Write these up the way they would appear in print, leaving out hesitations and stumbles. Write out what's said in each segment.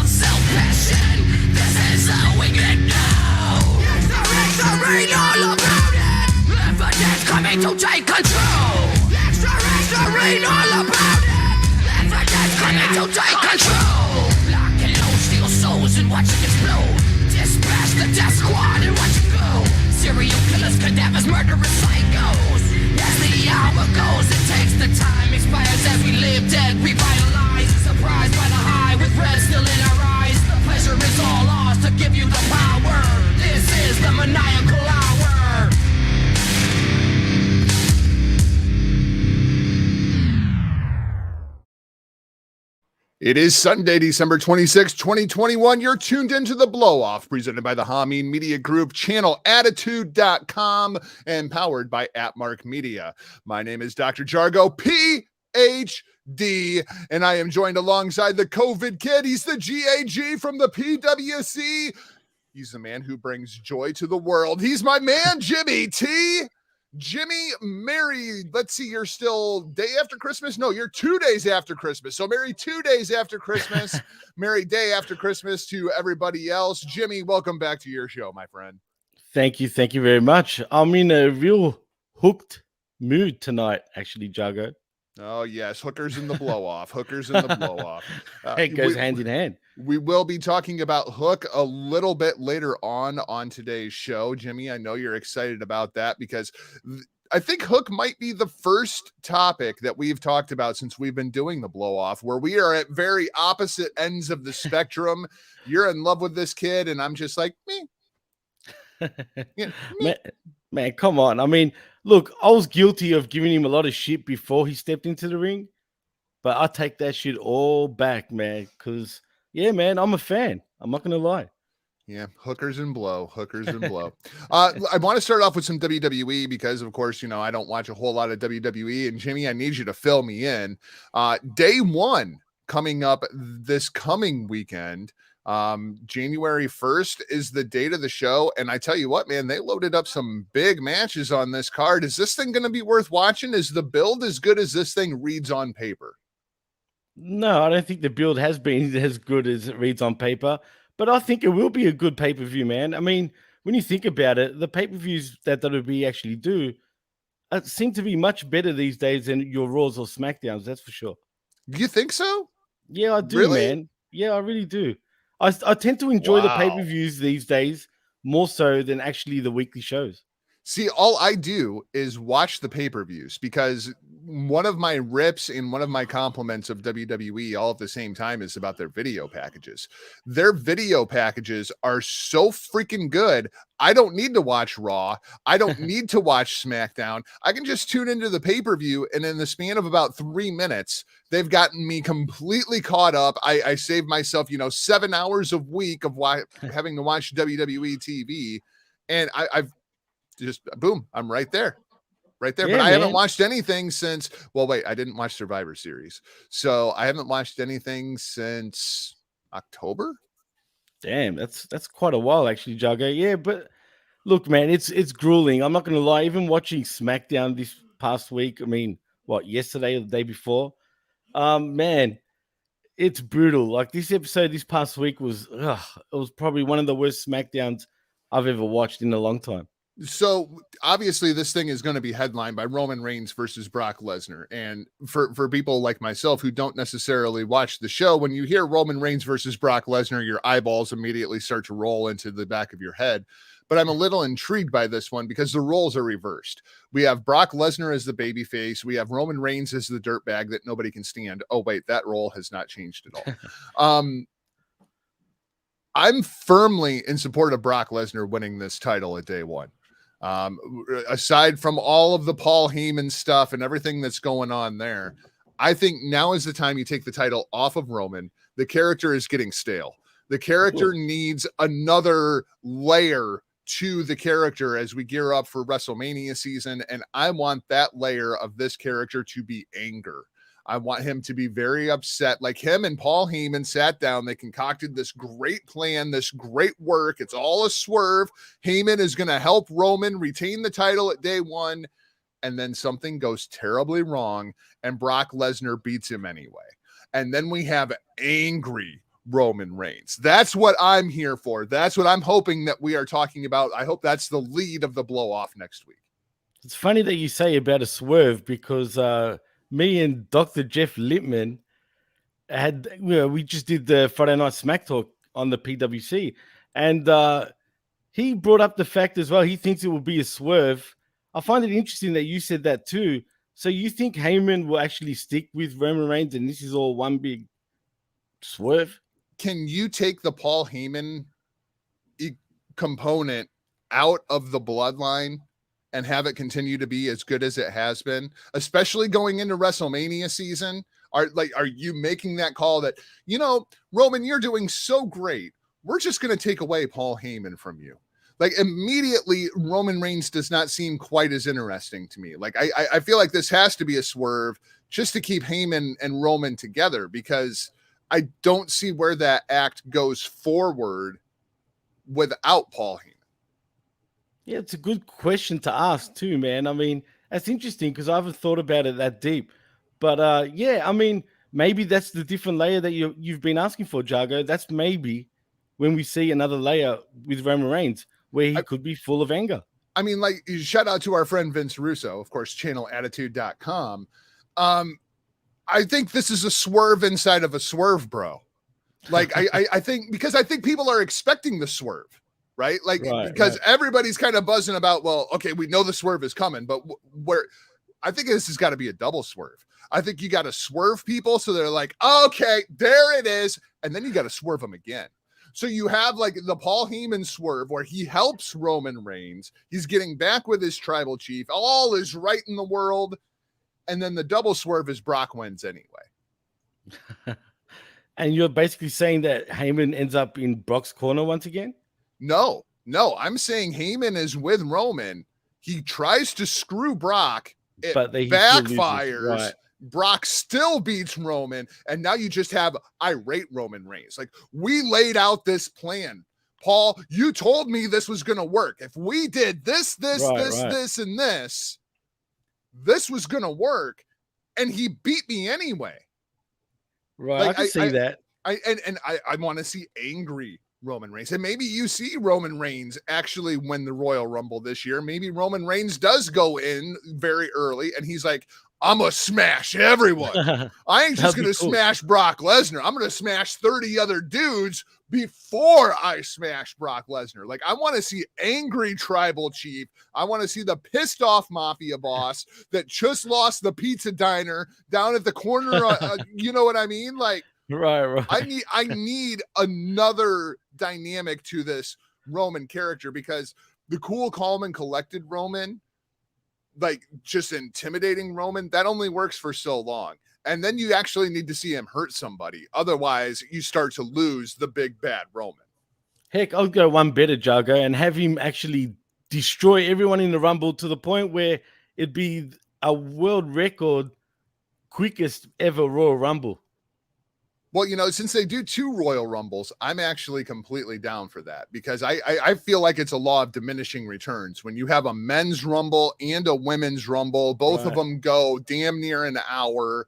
of self-passion. This is how we get now. Extra read all about it. Evidence coming to take control. Extra read all about it. Evidence coming to take control. Lock and load, steal souls and watch it explode. Dispatch the death squad and watch it go. Serial killers, cadavers, murderous psychos. As the hour goes, it takes the time. Expires as we live dead, revitalized. Surprised by the high with red still in our eyes. The pleasure is all ours to give you the power. This is the maniacal hour. It is Sunday, December 26, 2021. You're tuned into the Blow-Off, presented by the Hangman Media Group, channel attitude.com, and powered by atmarkmedia. My name is Dr. Jargo, PhD, and I am joined alongside the COVID kid. He's the GAG from the PWC. He's the man who brings joy to the world. He's my man, Jimmy T. Jimmy, Merry, let's see, you're still day after Christmas? No, you're 2 days after Christmas. So Merry 2 days after Christmas. Merry day after Christmas to everybody else. Jimmy, welcome back to your show, my friend. Thank you very much. I'm in a real hooked mood tonight, actually, Jago. Oh, yes, hookers in the blow-off. Hookers in the blow-off. It goes hand in hand. We will be talking about Hook a little bit later on today's show. Jimmy, I know you're excited about that because I think Hook might be the first topic that we've talked about since we've been doing the blow-off, where we are at very opposite ends of the spectrum. You're in love with this kid, and I'm just like, me. Yeah, me. Man, come on. I mean, look, I was guilty of giving him a lot of shit before he stepped into the ring, but I take that shit all back, man, because, yeah, man, I'm a fan. I'm not going to lie. Yeah, hookers and blow. I want to start off with some WWE because, of course, you know, I don't watch a whole lot of WWE. And, Jimmy, I need you to fill me in. Day one coming up this coming weekend. January 1st is the date of the show, and I tell you what, man, they loaded up some big matches on this card. Is this thing going to be worth watching? Is the build as good as this thing reads on paper? No, I don't think the build has been as good as it reads on paper, but I think it will be a good pay-per-view, man. I mean, when you think about it, the pay-per-views that WWE actually do seem to be much better these days than your Raws or SmackDowns, that's for sure. Do you think so? Yeah, I do, Really? man. Yeah, I really do. I tend to enjoy the pay-per-views these days more so than actually the weekly shows. See, all I do is watch the pay-per-views because one of my rips and one of my compliments of WWE all at the same time is about their video packages. Their video packages are so freaking good. I don't need to watch Raw. I don't need to watch SmackDown. I can just tune into the pay-per-view, and in the span of about 3 minutes, they've gotten me completely caught up. I saved myself, 7 hours a week of having to watch WWE TV, and I've just boom, I'm right there. Yeah, but I haven't watched anything since, I didn't watch Survivor Series. So I haven't watched anything since October. Damn, that's quite a while actually, Jago. Yeah, but look, man, it's grueling. I'm not going to lie. Even watching SmackDown this past week, I mean, yesterday or the day before, man, it's brutal. Like this episode this past week was probably one of the worst SmackDowns I've ever watched in a long time. So obviously this thing is going to be headlined by Roman Reigns versus Brock Lesnar. And for people like myself who don't necessarily watch the show, when you hear Roman Reigns versus Brock Lesnar, your eyeballs immediately start to roll into the back of your head. But I'm a little intrigued by this one because the roles are reversed. We have Brock Lesnar as the babyface. We have Roman Reigns as the dirtbag that nobody can stand. Oh, wait, that role has not changed at all. I'm firmly in support of Brock Lesnar winning this title at day one. Aside from all of the Paul Heyman stuff and everything that's going on there, I think now is the time you take the title off of Roman. The character is getting stale. The character needs another layer to the character as we gear up for WrestleMania season. And I want that layer of this character to be anger. I want him to be very upset. Like him and Paul Heyman sat down. They concocted this great plan, this great work. It's all a swerve. Heyman is going to help Roman retain the title at day one. And then something goes terribly wrong and Brock Lesnar beats him anyway. And then we have angry Roman Reigns. That's what I'm here for. That's what I'm hoping that we are talking about. I hope that's the lead of the blow off next week. It's funny that you say about a swerve because me and Dr. Jeff Lippman we just did the Friday Night Smack Talk on the PWC, and he brought up the fact as well. He thinks it will be a swerve. I find it interesting that you said that too. So you think Heyman will actually stick with Roman Reigns, and this is all one big swerve? Can you take the Paul Heyman component out of the bloodline and have it continue to be as good as it has been, especially going into WrestleMania season? Are you making that call that, Roman, you're doing so great, we're just going to take away Paul Heyman from you? Like, immediately, Roman Reigns does not seem quite as interesting to me. Like, I feel like this has to be a swerve just to keep Heyman and Roman together, because I don't see where that act goes forward without Paul Heyman. Yeah, it's a good question to ask too, man. I mean, that's interesting because I haven't thought about it that deep. But yeah, I mean, maybe that's the different layer that you've been asking for, Jago. That's maybe when we see another layer with Roman Reigns where he could be full of anger. I mean, like, shout out to our friend Vince Russo, of course, channelattitude.com. I think this is a swerve inside of a swerve, bro. Like, I think, because I think people are expecting the swerve, right? Like, because everybody's kind of buzzing about, well, okay, we know the swerve is coming, but where I think this has got to be a double swerve. I think you got to swerve people so they're like, okay, there it is. And then you got to swerve them again. So you have like the Paul Heyman swerve where he helps Roman Reigns. He's getting back with his tribal chief. All is right in the world. And then the double swerve is Brock wins anyway. And you're basically saying that Heyman ends up in Brock's corner once again? No, I'm saying Heyman is with Roman. He tries to screw Brock. It backfires. Right. Brock still beats Roman, and now you just have irate Roman Reigns. Like, we laid out this plan. Paul, you told me this was going to work. If we did this, and this was going to work, and he beat me anyway. Right, like, I can see that. I want to see angry Roman Reigns. And maybe you see Roman Reigns actually win the Royal Rumble this year. Maybe Roman Reigns does go in very early, and he's like, I'm going to smash everyone. I ain't just going to smash Brock Lesnar. I'm going to smash 30 other dudes before I smash Brock Lesnar. Like, I want to see angry tribal chief. I want to see the pissed off mafia boss that just lost the pizza diner down at the corner. You know what I mean? Like, right. I need another dynamic to this Roman character, because the cool, calm, and collected Roman, like, just intimidating Roman, that only works for so long. And then you actually need to see him hurt somebody. Otherwise, you start to lose the big bad Roman. Heck, I'll go one better, Jago, and have him actually destroy everyone in the Rumble to the point where it'd be a world record quickest ever Royal Rumble. Well, since they do 2 Royal Rumbles, I'm actually completely down for that, because I feel like it's a law of diminishing returns. When you have a men's Rumble and a women's Rumble, both of them go damn near an hour.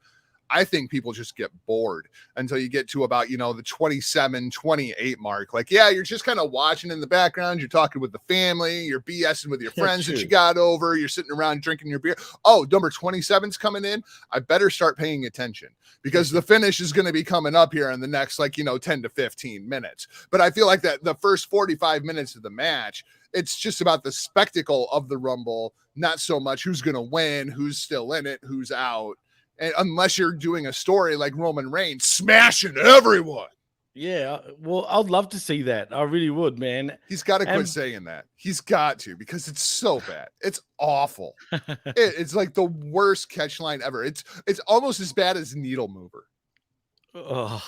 I think people just get bored until you get to about, the 27, 28 mark. Like, yeah, you're just kind of watching in the background. You're talking with the family. You're BSing with your friends that you got over. You're sitting around drinking your beer. Oh, number 27's coming in. I better start paying attention, because the finish is going to be coming up here in the next, 10 to 15 minutes. But I feel like that the first 45 minutes of the match, it's just about the spectacle of the Rumble, not so much who's going to win, who's still in it, who's out. And unless you're doing a story like Roman Reigns smashing everyone. Yeah, well, I'd love to see that. I really would, man. He's got to quit saying that. He's got to, because it's so bad. It's awful. It's like the worst catch line ever. It's almost as bad as Needle Mover. Oh.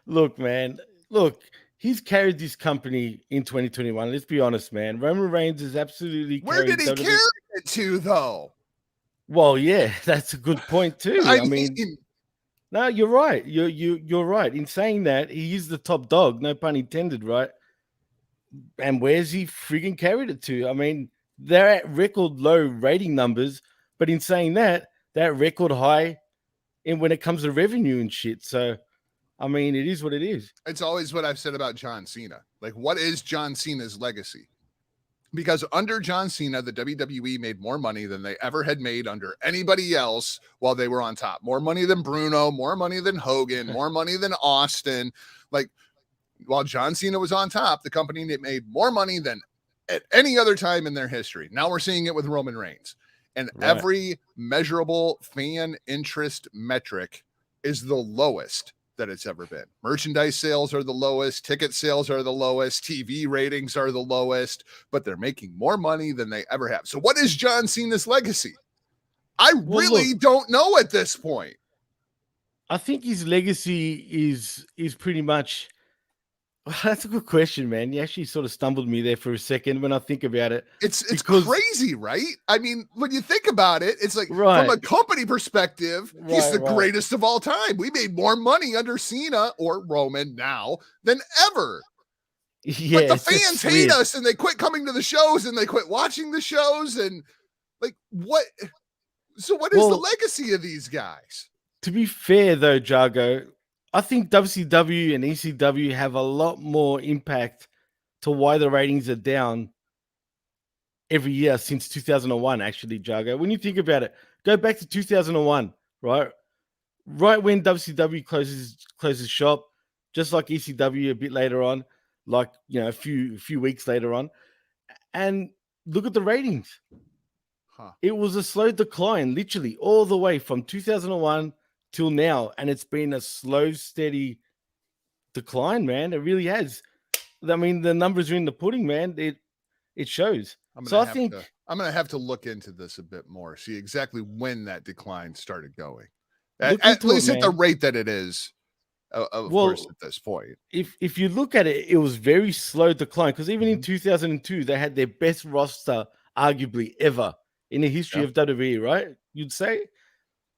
Look, man. Look, he's carried this company in 2021. Let's be honest, man. Roman Reigns is absolutely. Where did he carry it to, though? Well, yeah, that's a good point too. I mean, no, you're right. You're right in saying that he is the top dog, no pun intended, right? And where's he friggin' carried it to? I mean, they're at record low rating numbers, but in saying that, they're at record high in when it comes to revenue and shit. So I mean, it is what it is. It's always what I've said about John Cena. Like, what is John Cena's legacy? Because under John Cena, the WWE made more money than they ever had made under anybody else while they were on top. More money than Bruno, more money than Hogan, more money than Austin. Like, while John Cena was on top, the company made more money than at any other time in their history. Now we're seeing it with Roman Reigns. And every measurable fan interest metric is the lowest that it's ever been. Merchandise sales are the lowest, ticket sales are the lowest, TV ratings are the lowest, but they're making more money than they ever have. So what is John Cena's legacy? I really don't know at this point. I think his legacy is pretty much. That's a good question, man. You actually sort of stumbled me there for a second when I think about it. It's crazy, right? I mean, when you think about it, it's like from a company perspective, he's the greatest of all time. We made more money under Cena or Roman now than ever. Yeah, but the fans hate us and they quit coming to the shows and they quit watching the shows. And like, what? So what is the legacy of these guys? To be fair, though, Jago, I think WCW and ECW have a lot more impact to why the ratings are down every year since 2001, actually, Jago. When you think about it, go back to 2001, right? Right when WCW closes shop, just like ECW a bit later on, like, you know, a few weeks later on. And look at the ratings. It was a slow decline, literally, all the way from 2001 till now, and it's been a slow, steady decline, man. It really has. I mean, the numbers are in the pudding, man. It shows. I'm gonna have to look into this a bit more, see exactly when that decline started going. At least at the rate that it is, of course, at this point. If you look at it, it was very slow decline, because even in 2002, they had their best roster, arguably, ever in the history of WWE, right? You'd say?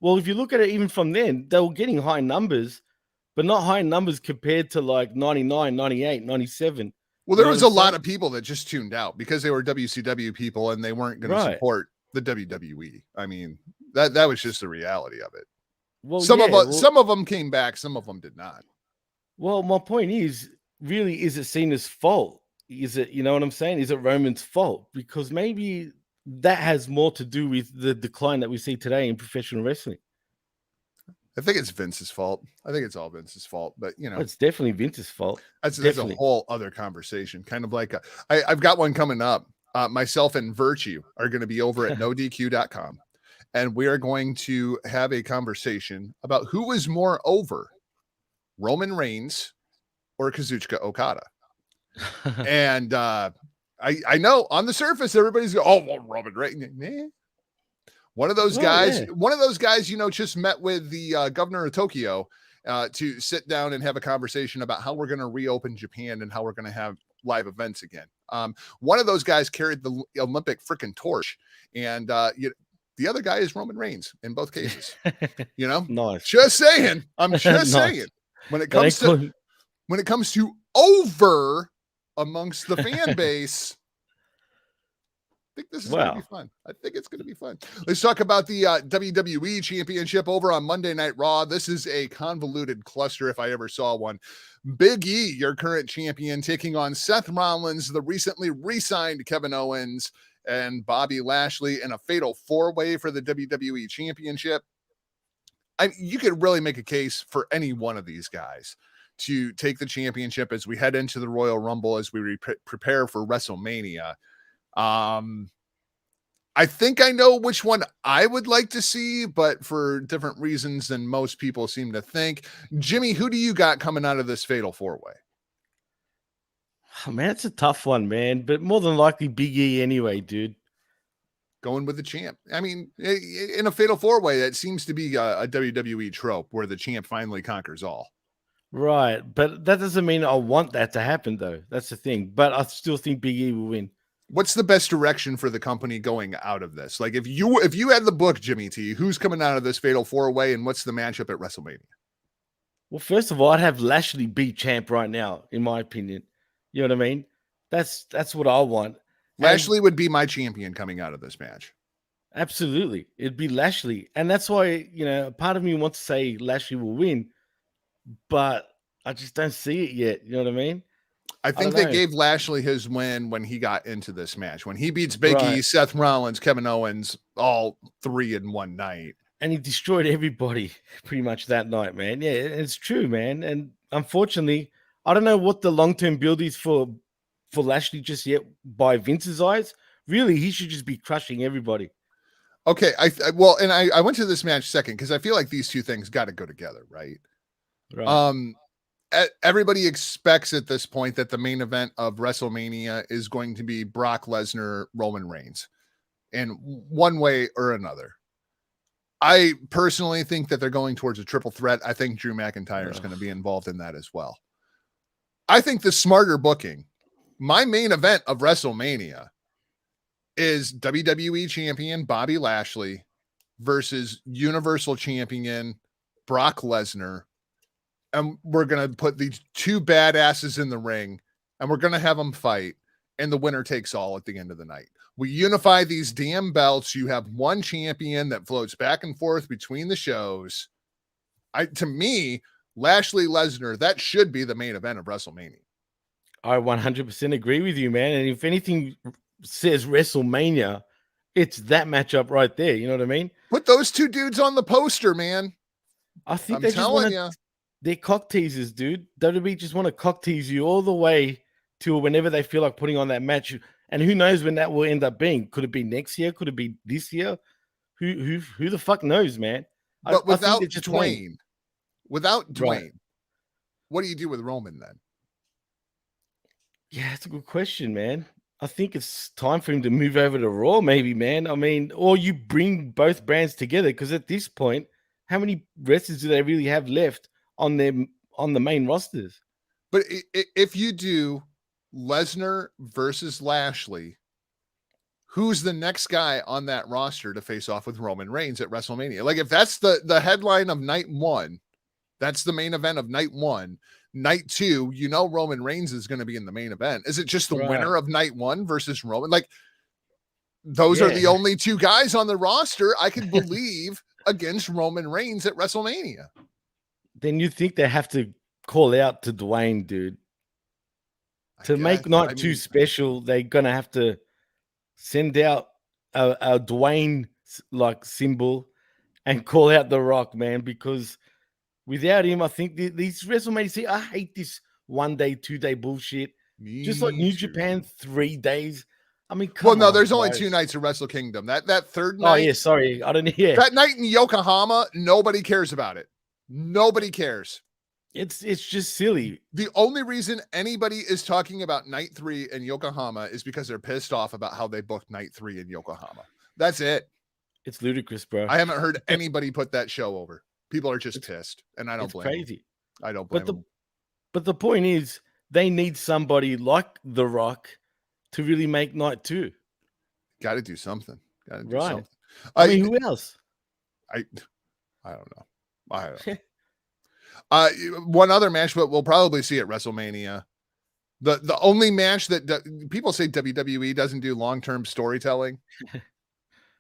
Well, if you look at it, even from then, they were getting high numbers, but not high numbers compared to like 99, 98, 97. Well, there was a lot of people that just tuned out because they were WCW people and they weren't going to support the WWE. I mean, that was just the reality of it. Well, some of them came back, some of them did not. Well, my point is, really, is it Cena's fault? Is it, you know what I'm saying? Is it Roman's fault? Because maybe that has more to do with the decline that we see today in professional wrestling. I think it's Vince's fault. I think it's all Vince's fault, but you know, it's definitely Vince's fault. That's a whole other conversation. Kind of like I've got one coming up. Myself and Virtue are going to be over at nodq.com, and we are going to have a conversation about who is more over, Roman Reigns or Kazuchika Okada. And I know on the surface everybody's going, oh, well, Roman Reigns. One of those guys, you know, just met with the governor of Tokyo to sit down and have a conversation about how we're going to reopen Japan and how we're going to have live events again. One of those guys carried the Olympic freaking torch, and the other guy is Roman Reigns in both cases. You know, nice. Just saying. I'm just saying. When it comes to over amongst the fan base, I think this is going to be fun. I think it's going to be fun. Let's talk about the WWE Championship over on Monday Night Raw. This is a convoluted cluster if I ever saw one. Big E, your current champion, taking on Seth Rollins, the recently re-signed Kevin Owens, and Bobby Lashley in a fatal four-way for the WWE Championship. You could really make a case for any one of these guys to take the championship as we head into the Royal Rumble, as we prepare for WrestleMania. I think I know which one I would like to see, but for different reasons than most people seem to think. Jimmy, who do you got coming out of this fatal four-way? Oh, man, it's a tough one, man, but more than likely Big E anyway, dude. Going with the champ. I mean, in a fatal four-way, that seems to be a WWE trope where the champ finally conquers all. Right, but that doesn't mean I want that to happen, though. That's the thing. But I still think Big E will win. What's the best direction for the company going out of this? Like, if you had the book, Jimmy T, who's coming out of this fatal four-way, and what's the matchup at WrestleMania? Well, first of all, I'd have Lashley be champ right now, in my opinion. You know what I mean? That's what I want. Lashley would be my champion coming out of this match. Absolutely. It'd be Lashley. And that's why, you know, part of me wants to say Lashley will win, but I just don't see it yet. You know what I mean? I I don't think they know. gave Lashley his win when he got into this match. When he beats Big E, Right. Seth Rollins, Kevin Owens, all 3 in one night. And he destroyed everybody pretty much that night, man. Yeah, it's true, man. And unfortunately, I don't know what the long-term build is for Lashley just yet by Vince's eyes. Really, he should just be crushing everybody. Okay, I went to this match second because I feel like these two things got to go together, right? Right. Everybody expects at this point that the main event of WrestleMania is going to be Brock Lesnar, Roman Reigns, in one way or another. I personally think that they're going towards a triple threat. I think Drew McIntyre is going to be involved in that as well. I think the smarter booking, my main event of WrestleMania is WWE Champion Bobby Lashley versus Universal Champion Brock Lesnar. And we're going to put these two badasses in the ring and we're going to have them fight. And the winner takes all at the end of the night. We unify these damn belts. You have one champion that floats back and forth between the shows. To me, Lashley Lesnar, that should be the main event of WrestleMania. I 100% agree with you, man. And if anything says WrestleMania, it's that matchup right there. You know what I mean? Put those two dudes on the poster, man. I think I'm they just want telling you. They're cock teasers, dude. WWE just want to cock tease you all the way till whenever they feel like putting on that match. And who knows when that will end up being? Could it be next year? Could it be this year? Who the fuck knows, man? But without I think Dwayne, Right. what do you do with Roman then? Yeah, that's a good question, man. I think it's time for him to move over to Raw, maybe, man. I mean, or you bring both brands together because at this point, how many wrestlers do they really have left on the main rosters? But if you do Lesnar versus Lashley, who's the next guy on that roster to face off with Roman Reigns at WrestleMania? Like if that's the headline of night one, that's the main event of night one. Night two, you know Roman Reigns is going to be in the main event. Is it just the winner of night one versus Roman? Like those are the only two guys on the roster I could believe against Roman Reigns at WrestleMania. Then you think they have to call out to Dwayne, dude. To make night two special, they're gonna have to send out a Dwayne like symbol and call out The Rock, man, because without him, I think these WrestleMania, see, I hate this 1 day, 2 day bullshit. Just like New Japan, 3 days. I mean, come on, there's only 2 nights of Wrestle Kingdom. That third night. Oh yeah, sorry, I don't. Yeah, that night in Yokohama, nobody cares about it. Nobody cares. It's just silly. The only reason anybody is talking about night 3 in Yokohama is because they're pissed off about how they booked night 3 in Yokohama. That's it. It's ludicrous, bro. I haven't heard anybody put that show over. People are just pissed, and I don't blame crazy. them. I don't blame them. But the point is, they need somebody like The Rock to really make night 2. Got to do something. Got to do right. something. I mean, who else? I don't know. I don't know. One other match, but we'll probably see at WrestleMania. The only match that people say WWE doesn't do long-term storytelling.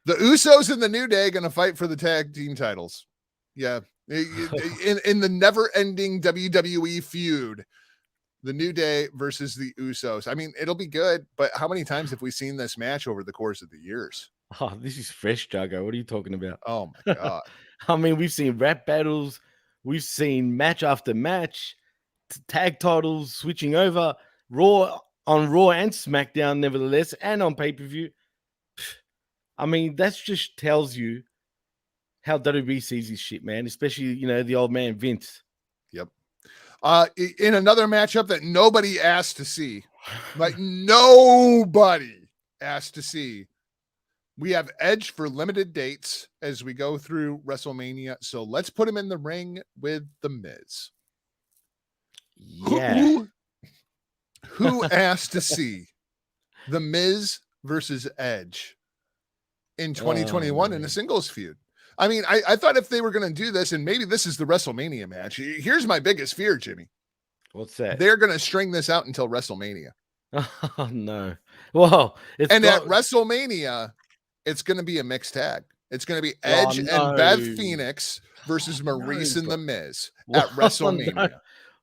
The Usos and the New Day going to fight for the tag team titles. Yeah. In the never-ending WWE feud, the New Day versus the Usos. I mean, it'll be good, but how many times have we seen this match over the course of the years? Oh, this is fresh, Jago. What are you talking about? Oh my God. I mean, we've seen rap battles. We've seen match after match, tag titles switching over, Raw and SmackDown, nevertheless, and on pay-per-view. I mean, that just tells you how WWE sees this shit, man, especially, the old man Vince. Yep. In another matchup that nobody asked to see, like nobody asked to see, we have Edge for limited dates as we go through WrestleMania. So let's put him in the ring with The Miz. Yeah. Who asked to see The Miz versus Edge in 2021 in a singles feud? I mean, I thought if they were going to do this, and maybe this is the WrestleMania match. Here's my biggest fear, Jimmy. What's that? They're going to string this out until WrestleMania. Oh, no. Well, at WrestleMania, it's going to be a mixed tag. It's going to be Edge and Beth Phoenix versus Maurice and The Miz at WrestleMania.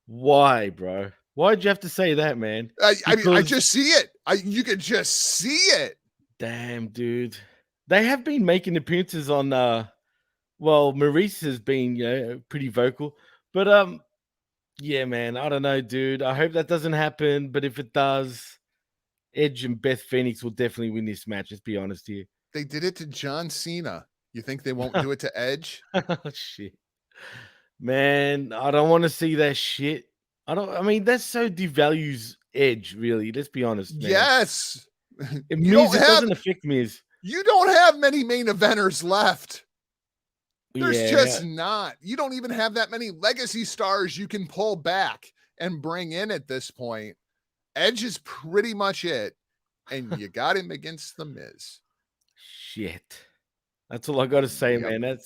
Why, bro? Why'd you have to say that, man? I mean, I Because just see it. You could just see it. damn, dude, they have been making appearances on. Well, Maurice has been, pretty vocal, but yeah, man, I don't know, dude. I hope that doesn't happen, but if it does, Edge and Beth Phoenix will definitely win this match. Let's be honest here. They did it to John Cena. You think they won't do it to Edge? Oh, shit. Man, I don't want to see that shit. I mean, that so devalues Edge, really. Let's be honest, man. Yes. It You Miz, don't it have doesn't affect Miz. you don't have many main eventers left. There's Yeah. just not. You don't even have that many legacy stars you can pull back and bring in at this point. Edge is pretty much it. And you got him against the Miz. Shit. That's all I gotta say, Yep. man.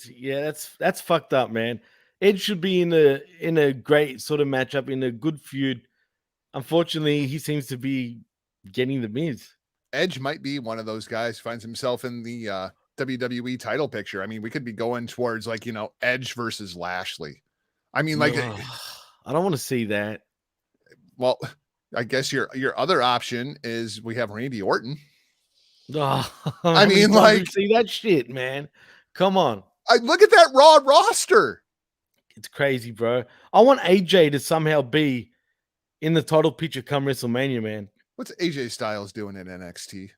That's fucked up, man. Edge should be in a great sort of matchup, in a good feud. Unfortunately, he seems to be getting the Miz. Edge might be one of those guys finds himself in the WWE title picture. I mean, we could be going towards like, Edge versus Lashley. I mean, like, Ugh, I don't want to see that. well, I guess your other option is we have Randy Orton. Ugh, I how many mean, times like, we see that shit, man. Come on. I look at that Raw roster. It's crazy, bro. I want AJ to somehow be in the title picture come WrestleMania, man. What's AJ Styles doing in NXT?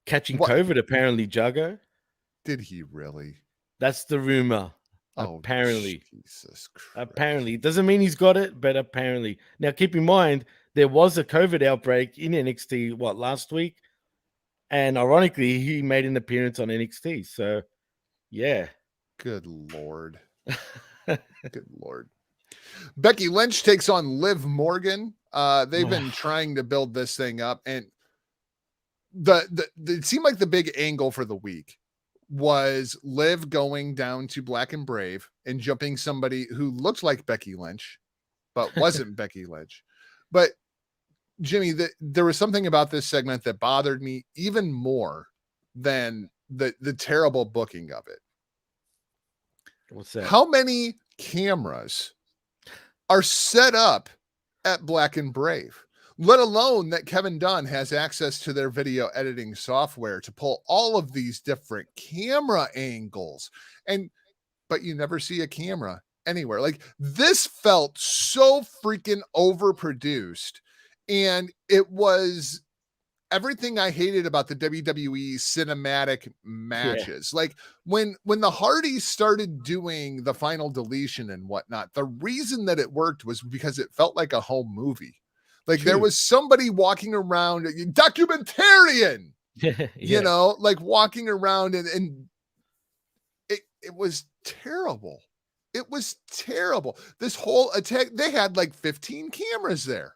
Catching What? COVID, apparently, Juggo. Did he really? That's the rumor. Oh, Apparently. Jesus Christ. Apparently. It doesn't mean he's got it, but apparently. Now, keep in mind, there was a COVID outbreak in NXT, last week? And ironically, he made an appearance on NXT. So, yeah. Good Lord. Good Lord. Becky Lynch takes on Liv Morgan. They've been trying to build this thing up, and it seemed like the big angle for the week was Liv going down to Black and Brave and jumping somebody who looked like Becky Lynch, but wasn't Becky Lynch. But Jimmy, there was something about this segment that bothered me even more than the terrible booking of it. What's that? How many cameras are set up at Black and Brave, let alone that Kevin Dunn has access to their video editing software to pull all of these different camera angles. But you never see a camera anywhere. Like, this felt so freaking overproduced, and it was everything I hated about the WWE cinematic matches. Yeah. Like when the Hardys started doing the final deletion and whatnot, the reason that it worked was because it felt like a home movie. Like there was somebody walking around, documentarian, like walking around, and it was terrible. It was terrible. This whole attack, they had like 15 cameras there.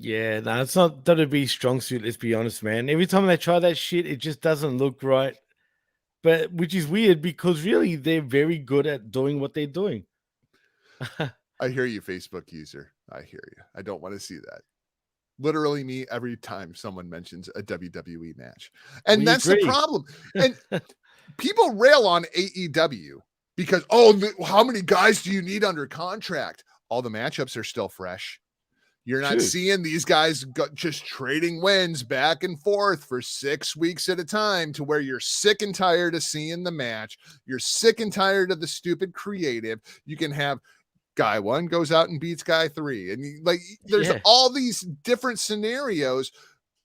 Yeah, no, it's not WWE strong suit, let's be honest, man. Every time they try that shit, it just doesn't look right. But which is weird because really they're very good at doing what they're doing. I hear you, Facebook user. I hear you. I don't want to see that. Literally me every time someone mentions a WWE match. And that's the problem. And people rail on AEW because, how many guys do you need under contract? All the matchups are still fresh. You're not seeing these guys just trading wins back and forth for 6 weeks at a time to where you're sick and tired of seeing the match. You're sick and tired of the stupid creative. You can have guy 1 goes out and beats guy 3. And there's all these different scenarios,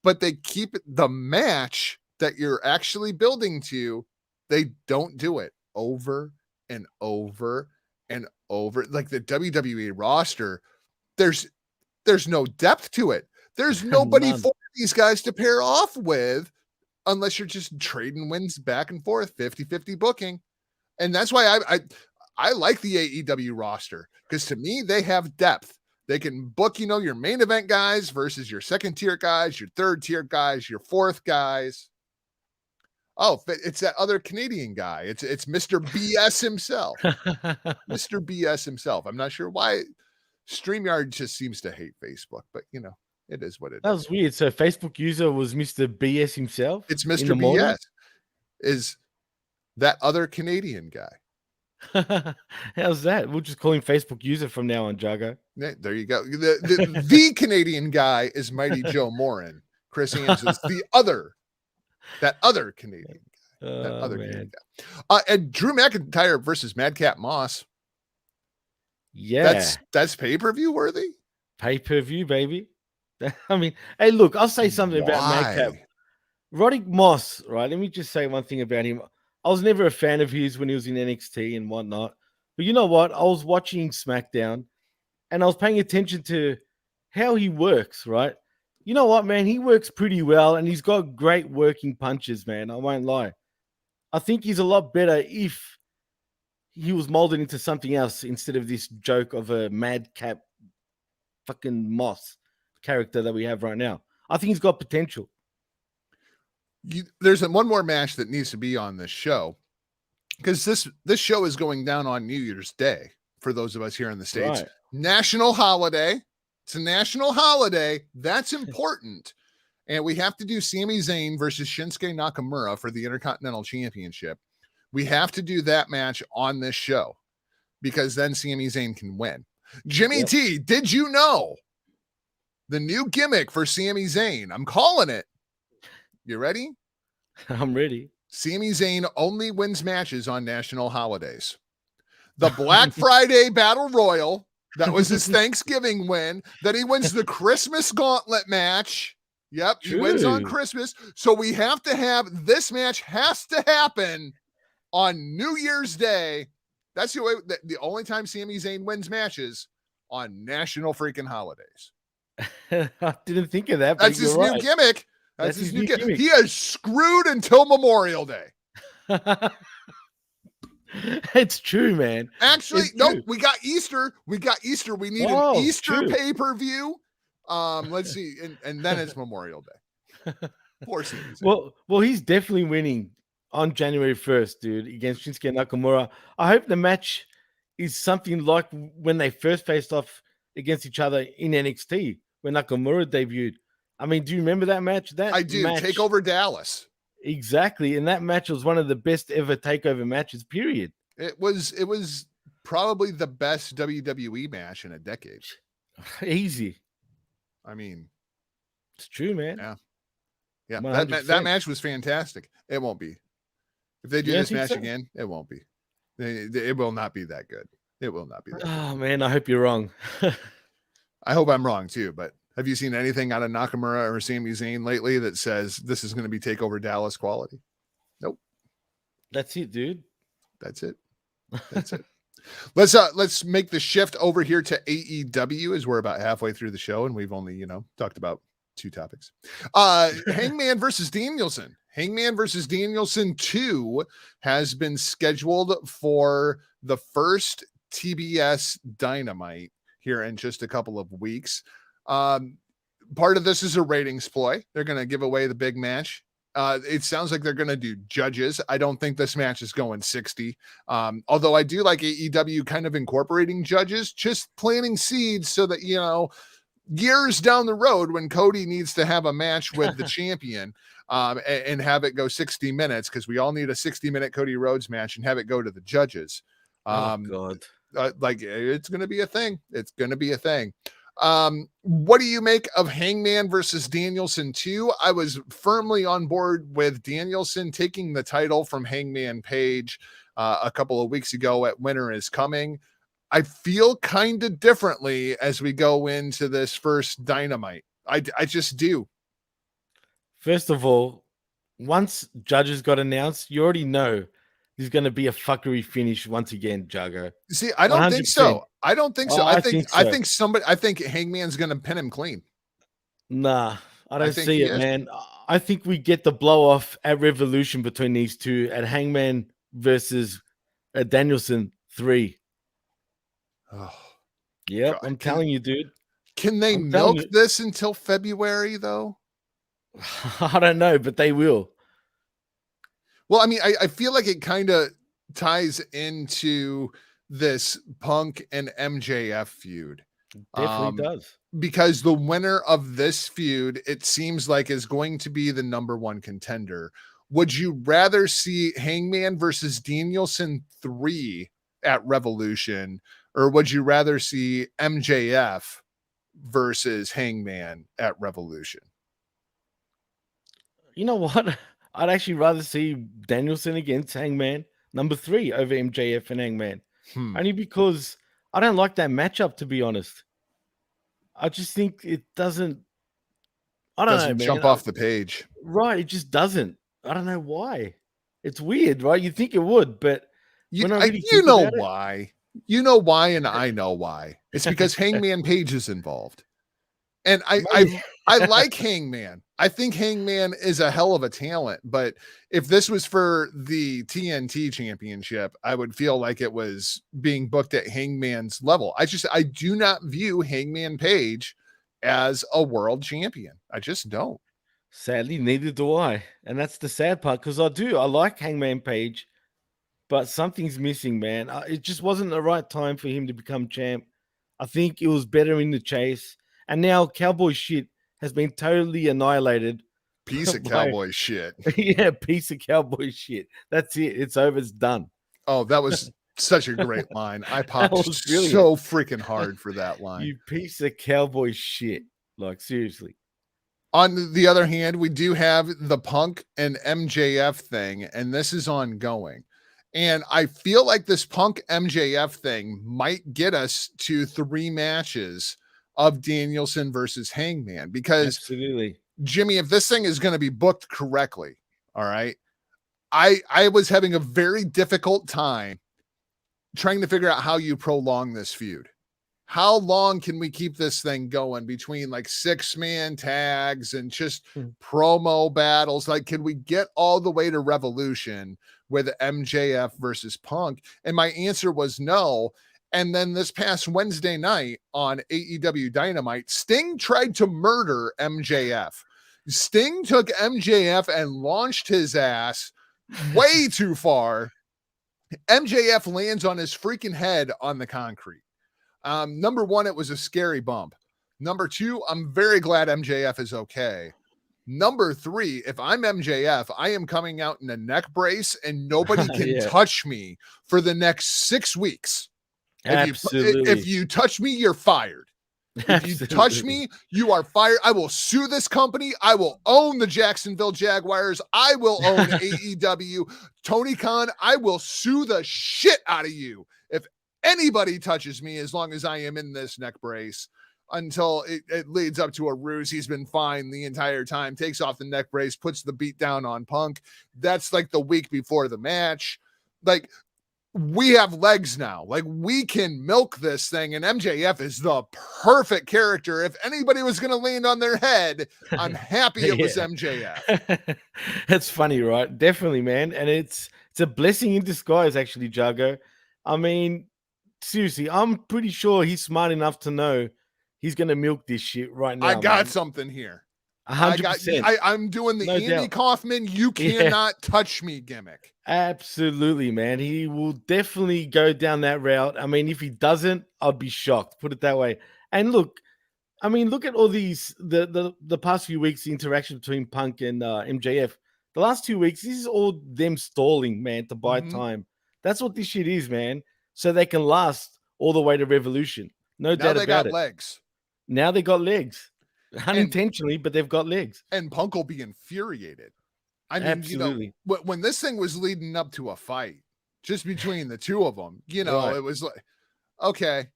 but they keep the match that you're actually building to. They don't do it over and over and over. Like the WWE roster, there's no depth to it. There's nobody for these guys to pair off with unless you're just trading wins back and forth, 50-50 booking. And that's why I like the AEW roster, because to me, they have depth. They can book, your main event guys versus your second tier guys, your third tier guys, your fourth guys. Oh, it's that other Canadian guy. It's Mr. BS himself. Mr. BS himself. I'm not sure why StreamYard just seems to hate Facebook, but it is what it is. That was weird. So Facebook user was Mr. BS himself? It's Mr. BS. Is that other Canadian guy. How's that? We'll just call him Facebook user from now on, Jago. There you go. The Canadian guy is Mighty Joe Morin. Chris Ames is that other Canadian guy. That other Canadian guy. And Drew McIntyre versus Madcap Moss. Yeah. That's pay-per-view worthy. Pay-per-view, baby. I mean, hey, look, I'll say something about Madcap. Roddick Moss, right? Let me just say one thing about him. I was never a fan of his when he was in NXT and whatnot. But you know what? I was watching SmackDown and I was paying attention to how he works, right? You know what, man? He works pretty well and he's got great working punches, man. I won't lie. I think he's a lot better if he was molded into something else instead of this joke of a madcap fucking Moss character that we have right now. I think he's got potential. There's one more match that needs to be on this show because this show is going down on New Year's Day for those of us here in the States. Right. National holiday. It's a national holiday. That's important. And we have to do Sammy Zayn versus Shinsuke Nakamura for the Intercontinental Championship. We have to do that match on this show because then Sammy Zayn can win. Jimmy T, did you know the new gimmick for Sammy Zayn? I'm calling it. You ready? I'm ready. Sammy Zayn only wins matches on national holidays. The Black Friday Battle Royal, that was his Thanksgiving win. Then he wins the Christmas Gauntlet match. Yep, he wins on Christmas. So we have to have this match has to happen on New Year's Day. That's the only time Sammy Zayn wins matches on national freaking holidays. I didn't think of that. That's his new gimmick. That's his new gimmick. He is screwed until Memorial Day. It's true, man. Actually, we got Easter. We need an Easter pay-per-view. Let's see. And then it's Memorial Day. Poor Sammy Zayn. Well, he's definitely winning on January 1st, dude, against Shinsuke Nakamura. I hope the match is something like when they first faced off against each other in NXT when Nakamura debuted. I mean, do you remember that match? I do. Takeover Dallas. Exactly. And that match was one of the best ever takeover matches, period. It was probably the best WWE match in a decade. Easy. I mean, it's true, man. Yeah. That match was fantastic. It won't be. If they do this match again, it won't be. It will not be that good. It will not be that good. Oh, man, I hope you're wrong. I hope I'm wrong, too. But have you seen anything out of Nakamura or Sami Zayn lately that says this is going to be TakeOver Dallas quality? Nope. That's it, dude. That's it. Let's make the shift over here to AEW as we're about halfway through the show and we've only, talked about 2 topics. Hangman versus Danielson. Hangman versus Danielson 2 has been scheduled for the first TBS Dynamite here in just a couple of weeks. Part of this is a ratings ploy. They're going to give away the big match. It sounds like they're going to do judges. I don't think this match is going 60. Although I do like AEW kind of incorporating judges, just planting seeds so that, years down the road when Cody needs to have a match with the champion and have it go 60 minutes, because we all need a 60-minute Cody Rhodes match and have it go to the judges. Oh, God. It's going to be a thing. It's going to be a thing. What do you make of Hangman versus Danielson 2? I was firmly on board with Danielson taking the title from Hangman Page a couple of weeks ago at Winter is Coming. I feel kind of differently as we go into this first Dynamite. I just do. First of all, once judges got announced, you already know there's going to be a fuckery finish once again, Jago. See, I don't 100%. Think so. I don't think so. Oh, I think Hangman's going to pin him clean. Nah, I don't see it, man. I think we get the blow off at Revolution between these two at Hangman versus Danielson 3. Oh, yep, I'm telling you, dude. Can they milk this until February, though? I don't know, but they will. Well, I mean, I feel like it kind of ties into this Punk and MJF feud. Definitely does. Because the winner of this feud, it seems like, is going to be the number 1 contender. Would you rather see Hangman versus Danielson 3 at Revolution, or would you rather see MJF versus Hangman at Revolution? You know what? I'd actually rather see Danielson against Hangman number 3 over MJF and Hangman. Only because I don't like that matchup, to be honest. I just think it doesn't. I don't know, Doesn't man. jump off the page. Right, it just doesn't. I don't know why. It's weird, right? You think it would, but when I really think know about it, why. You know why, and I know why. It's because Hangman Page is involved. And I like Hangman. I think Hangman is a hell of a talent, but if this was for the TNT Championship, I would feel like it was being booked at Hangman's level. I do not view Hangman Page as a world champion. I just don't. sadly, neither do I. And that's the sad part, because I like Hangman Page, but something's missing, man. It just wasn't the right time for him to become champ. I think it was better in the chase. And now cowboy shit has been totally annihilated. Piece of cowboy shit. Yeah, piece of cowboy shit. That's it. It's over. It's done. Oh, that was such a great line. I popped brilliant. so freaking hard for that line. You piece of cowboy shit. Like, seriously. On the other hand, we do have the Punk and MJF thing, and this is ongoing. And I feel like this Punk MJF thing might get us to 3 matches of Danielson versus Hangman, because absolutely, Jimmy, if this thing is going to be booked correctly, all right, I was having a very difficult time trying to figure out how you prolong this feud. How long can we keep this thing going between like 6-man tags and just promo battles? Like, can we get all the way to Revolution with MJF versus Punk? And my answer was no. And then this past Wednesday night on AEW Dynamite, Sting tried to murder MJF. Sting took MJF and launched his ass way too far. MJF lands on his freaking head on the concrete. Number 1, it was a scary bump. Number 2, I'm very glad MJF is okay. Number 3, if I'm MJF, I am coming out in a neck brace and nobody can touch me for the next 6 weeks. If you touch me, you're fired. If you touch me, you are fired. I will sue this company. I will own the Jacksonville Jaguars. I will own AEW. Tony Khan, I will sue the shit out of you if anybody touches me, as long as I am in this neck brace, until it leads up to a ruse. He's been fine the entire time, takes off the neck brace, puts the beat down on Punk. That's like the week before the match. Like, we have legs now. Like, we can milk this thing, and MJF is the perfect character. If anybody was going to land on their head, I'm happy it was MJF. That's funny, right? Definitely, man. And it's a blessing in disguise, actually, Jago. I mean, seriously, I'm pretty sure he's smart enough to know he's going to milk this shit right now. I got something here. 100%. I'm doing the Andy Kaufman, you cannot touch me gimmick. Absolutely, man. He will definitely go down that route. I mean, if he doesn't, I'd be shocked. Put it that way. And look, I mean, look at all these, the past few weeks, the interaction between Punk and MJF. The last 2 weeks, this is all them stalling, man, to buy time. That's what this shit is, man. So they can last all the way to Revolution. No doubt about it. Now they got legs. Now they got legs. Unintentionally, but they've got legs. And Punk will be infuriated. I mean, absolutely. You know, when this thing was leading up to a fight, just between the two of them, you know, It was like, okay,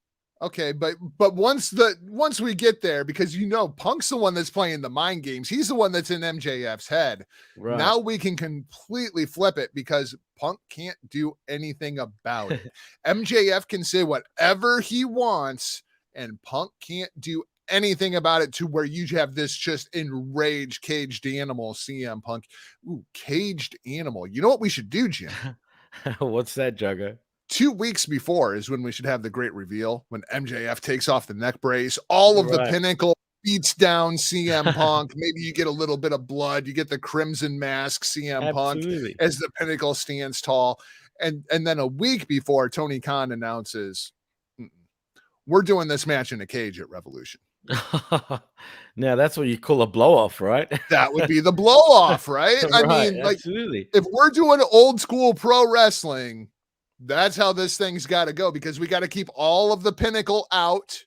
but once we get there, because you know Punk's the one that's playing the mind games, he's the one that's in MJF's head. Right. Now we can completely flip it, because Punk can't do anything about it. MJF can say whatever he wants, and Punk can't do anything about it, to where you have this just enraged caged animal CM Punk. Ooh, caged animal. You know what we should do, Jim? What's that, Jugger? 2 weeks before is when we should have the great reveal, when MJF takes off the neck brace, all of the Pinnacle beats down CM Punk. Maybe you get a little bit of blood. You get the crimson mask CM Punk as the Pinnacle stands tall. And then a week before, Tony Khan announces, we're doing this match in a cage at Revolution. Now that's what you call a blow off, right? That would be the blow off, right? I mean, like, absolutely. If we're doing old school pro wrestling, That's how this thing's got to go, because we got to keep all of the pinnacle out.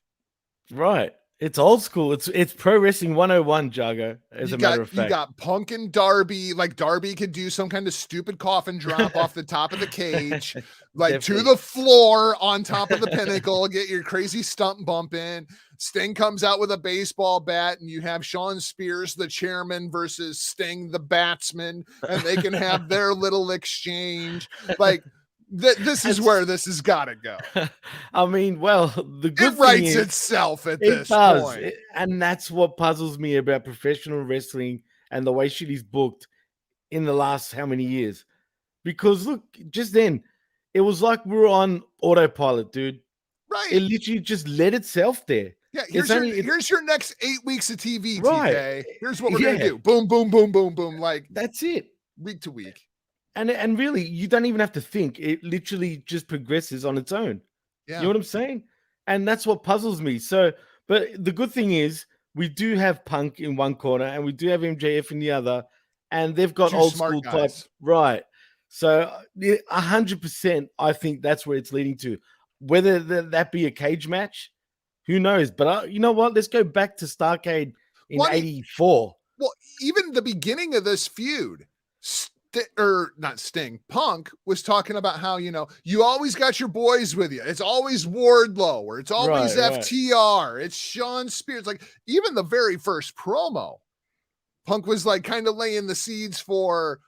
Right. It's old school. It's pro wrestling 101, Jago, as a matter of fact. You got Punk and Darby. Like, Darby could do some kind of stupid coffin drop off the top of the cage, like Definitely. to the floor on top of the pinnacle, get your crazy stump bump in. Sting comes out with a baseball bat, and you have Shawn Spears, the chairman, versus Sting, the batsman, and they can have their little exchange. Like, this is where this has got to go. I mean, well, the good It writes thing is, itself at it this does. point. And that's what puzzles me about professional wrestling and the way shit is booked in the last how many years. Because look, just then, it was like we were on autopilot, dude. Right. It literally just let itself there. Yeah, here's your next 8 weeks of TV, Right. TK. Here's what we're gonna do. Boom, boom, boom, boom, boom. Like, that's it. Week to week. And really, you don't even have to think. It literally just progresses on its own. Yeah. You know what I'm saying? And that's what puzzles me. So, but the good thing is we do have Punk in one corner and we do have MJF in the other, and they've got Two old smart school guys. type. Right. So 100%, I think that's where it's leading to. Whether that be a cage match, who knows? But you know what? Let's go back to Starrcade in 84. Well, even the beginning of this feud, Punk was talking about how, you always got your boys with you. It's always Wardlow, or it's always FTR. It's Shawn Spears. Like, even the very first promo, Punk was like kind of laying the seeds for,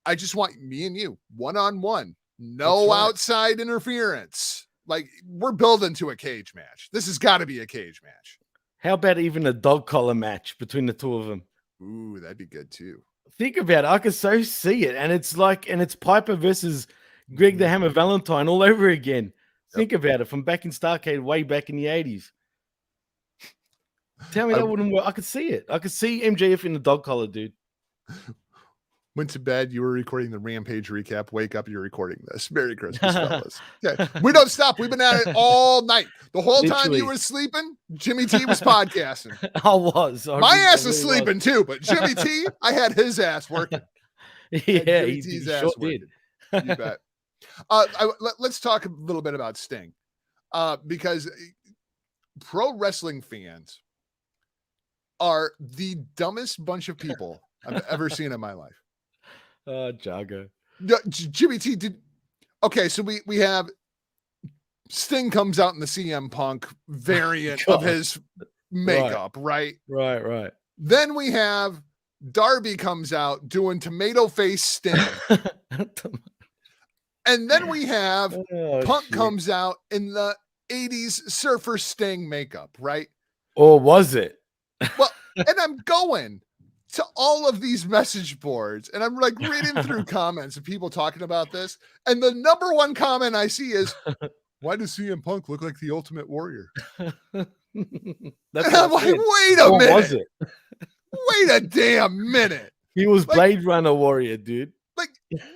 I just want me and you one-on-one, no outside interference. Like, we're building to a cage match. This has got to be a cage match. How about even a dog collar match between the two of them? Ooh, that'd be good too. Think about it. I can so see it. And it's Piper versus Greg the Hammer Valentine all over again. Yep. Think about it, from back in Starrcade, way back in the 80s. Tell me that wouldn't work. I could see it. I could see MJF in the dog collar, dude. Went to bed, you were recording the Rampage recap. Wake up, you're recording this. Merry Christmas, fellas. Okay. We don't stop. We've been at it all night. The whole time you were sleeping, Jimmy T was podcasting. I was. My ass is sleeping too, but Jimmy T, I had his ass working. Yeah, he sure did. You bet. Let's talk a little bit about Sting, because pro wrestling fans are the dumbest bunch of people I've ever seen in my life. Jago. Jimmy T did. Okay, so we have Sting comes out in the CM Punk variant of his makeup, right? Right. Then we have Darby comes out doing tomato face Sting. And then we have Punk comes out in the 80s Surfer Sting makeup, right? Or was it? Well, and I'm going to all of these message boards, and I'm like reading through comments of people talking about this, and the number one comment I see is, why does CM Punk look like the Ultimate Warrior? That's and I'm like, wait a minute. Was it? Wait a damn minute. He was Blade Runner Warrior, dude. Like,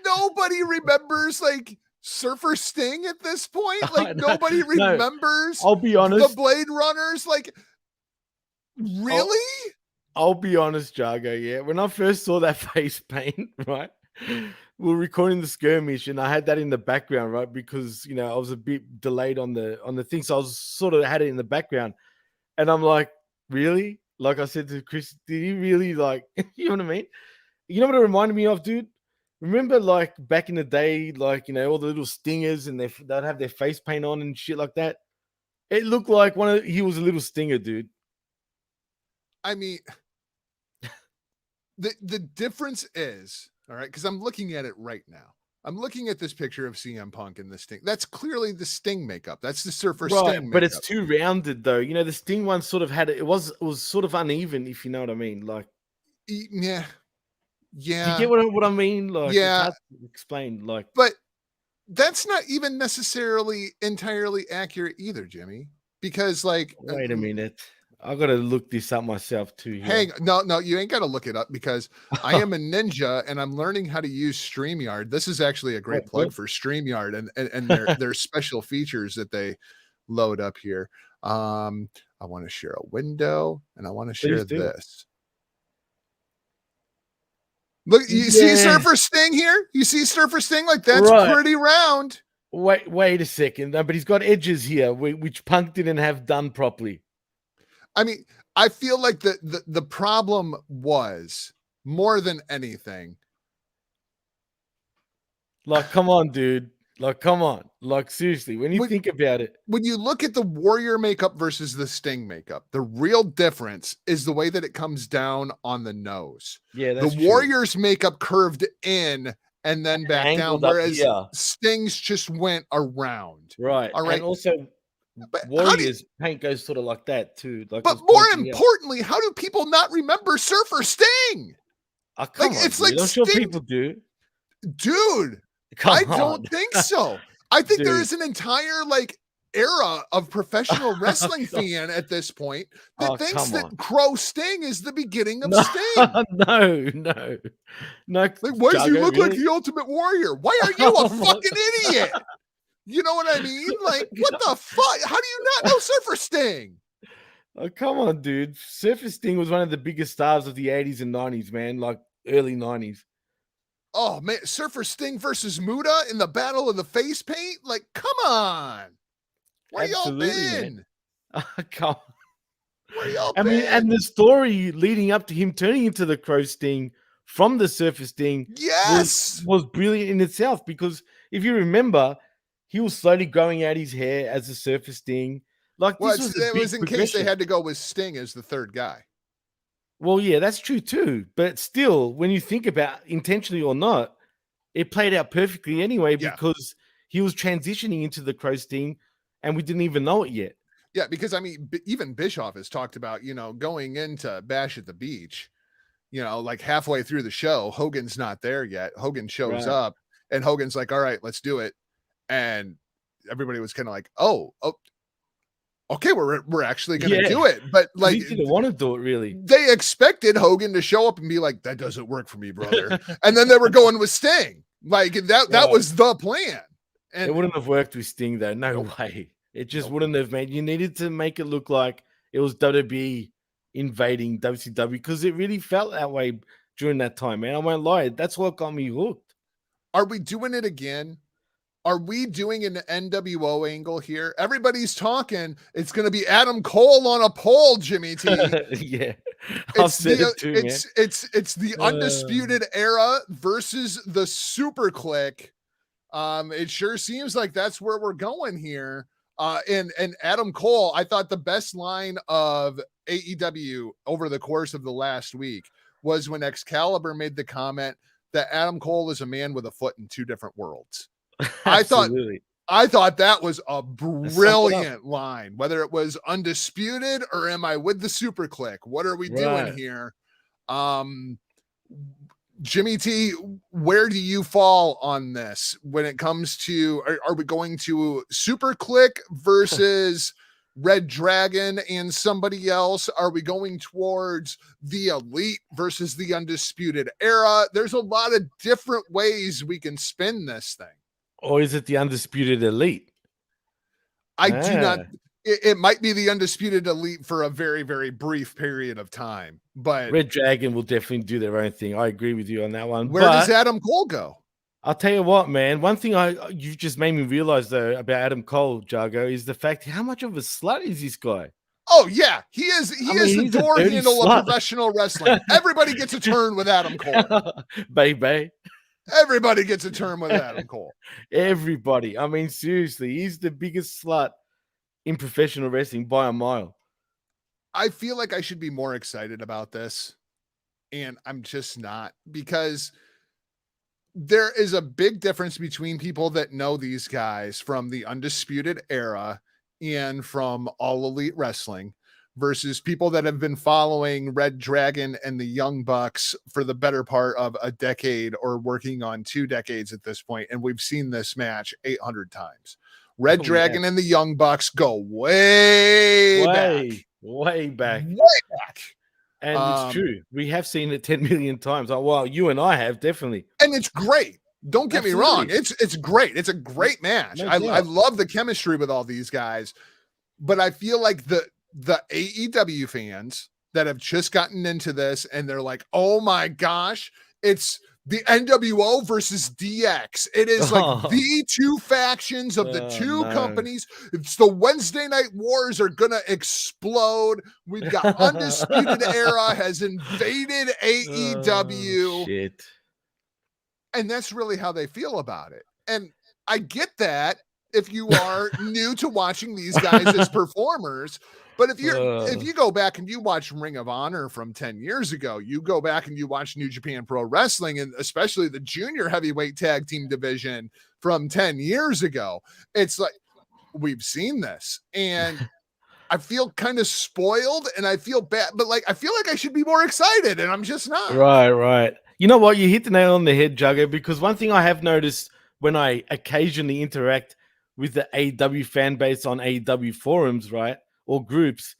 nobody remembers like Surfer Sting at this point. Like, nobody remembers. I'll be honest. The Blade Runners, like, really? I'll be honest, Jago. Yeah, when I first saw that face paint, right, we were recording the skirmish, and I had that in the background, right, because I was a bit delayed on the thing, so I was sort of had it in the background, and I'm like, really? Like I said to Chris, did he really like? You know what I mean? You know what it reminded me of, dude? Remember, like back in the day, like all the little stingers, and they'd have their face paint on and shit like that. It looked like he was a little stinger, dude. I mean, the difference is, all right, because I'm looking at it right now. I'm looking at this picture of CM Punk and the Sting. That's clearly the Sting makeup. That's the Surfer Sting makeup. But it's too rounded, though. The Sting one sort of had it was sort of uneven, if you know what I mean. Like, yeah. Do you get what I mean? Like, yeah, it's hard to explain. Like, but that's not even necessarily entirely accurate either, Jimmy. Because, like, wait a minute. I gotta look this up myself too. No, you ain't gotta look it up, because I am a ninja and I'm learning how to use StreamYard. This is actually a great plug for StreamYard and their special features that they load up here. I want to share a window, and I want to share this. Look, you see Surfer Sting here? You see Surfer Sting? Like, that's pretty round. Wait a second. No, but he's got edges here, which Punk didn't have done properly. I mean, I feel like the problem was more than anything. Like, come on, dude. Like, come on. Like, seriously, when you think about it. When you look at the Warrior makeup versus the Sting makeup, the real difference is the way that it comes down on the nose. Yeah, that's the Warrior's makeup curved in and then back down, whereas Sting's just went around. Right. All right. And also, but Warriors paint goes sort of like that too. Like, but more importantly, how do people not remember Surfer Sting? Oh, come on, it's dude. I'm sure people do. Dude, I don't think so. I think there is an entire era of professional wrestling fan at this point that thinks that Crow Sting is the beginning of Sting. No. Like, why does he look like the Ultimate Warrior? Why are you a fucking idiot? You know what I mean? Like, what the fuck? How do you not know Surfer Sting? Oh, come on, dude. Surfer Sting was one of the biggest stars of the 80s and 90s, man. Like, early 90s. Oh, man. Surfer Sting versus Muda in the Battle of the Face Paint? Like, come on. Where y'all been? Come on. Where y'all been? mean, and the story leading up to him turning into the Crow Sting from the Surfer Sting was brilliant in itself, because if you remember, he was slowly growing out his hair as a Surfer Sting. Like, it was in case they had to go with Sting as the third guy. Well, yeah, that's true too. But still, when you think about intentionally or not, it played out perfectly anyway, because he was transitioning into the Crow Sting and we didn't even know it yet. Yeah, because I mean, even Bischoff has talked about, going into Bash at the Beach, like halfway through the show, Hogan's not there yet. Hogan shows up and Hogan's like, all right, let's do it. And everybody was kind of like, oh, okay, we're actually going to do it. But like, he didn't want to do it, really. They expected Hogan to show up and be like, that doesn't work for me, brother. And then they were going with Sting. Like, that was the plan. And it wouldn't have worked with Sting, though. No way. It just wouldn't have made. You needed to make it look like it was WWE invading WCW, because it really felt that way during that time, man. I won't lie. That's what got me hooked. Are we doing it again? Are we doing an NWO angle here? Everybody's talking. It's going to be Adam Cole on a pole, Jimmy T. Yeah, it's the Undisputed Era versus the Super Click. It sure seems like that's where we're going here. And Adam Cole, I thought the best line of AEW over the course of the last week was when Excalibur made the comment that Adam Cole is a man with a foot in two different worlds. I thought that was a brilliant line, whether it was Undisputed or am I with the Super Click? What are we doing here? Jimmy T, where do you fall on this when it comes to, are we going to Super Click versus Red Dragon and somebody else? Are we going towards the Elite versus the Undisputed Era? There's a lot of different ways we can spin this thing. Or is it the Undisputed Elite? I do not. It might be the Undisputed Elite for a very, very brief period of time, but Red Dragon will definitely do their own thing. I agree with you on that one. Where does Adam Cole go? I'll tell you what, man. One thing you've just made me realize, though, about Adam Cole, Jago, is the fact how much of a slut is this guy? Oh yeah, he is. He is the door handle of professional wrestling. Everybody gets a turn with Adam Cole. Baby. Everybody gets a turn with Adam Cole. Everybody. I mean, seriously, he's the biggest slut in professional wrestling by a mile. I feel like I should be more excited about this, and I'm just not, because there is a big difference between people that know these guys from the Undisputed Era and from All Elite Wrestling versus people that have been following Red Dragon and the Young Bucks for the better part of a decade or working on 2 decades at this point. And we've seen this match 800 times. Red Dragon and the Young Bucks go way back. And it's true. We have seen it 10 million times. Well, you and I have, definitely. And it's great. Don't get me wrong. It's great. It's a great match. I love the chemistry with all these guys. But I feel like the AEW fans that have just gotten into this and they're like, oh my gosh, it's the NWO versus DX. It is like Oh. the two factions of the two no. companies. It's the Wednesday night wars are going to explode. We've got Undisputed Era has invaded AEW. Shit. And that's really how they feel about it. And I get that if you are new to watching these guys as performers. But if you go back and you watch Ring of Honor from 10 years ago, you go back and you watch New Japan Pro Wrestling, and especially the junior heavyweight tag team division from 10 years ago, it's like, we've seen this. And I feel kind of spoiled and I feel bad, but like, I feel like I should be more excited and I'm just not. Right. You know what? You hit the nail on the head, Jugger, because one thing I have noticed when I occasionally interact with the AEW fan base on AEW forums, right, or groups,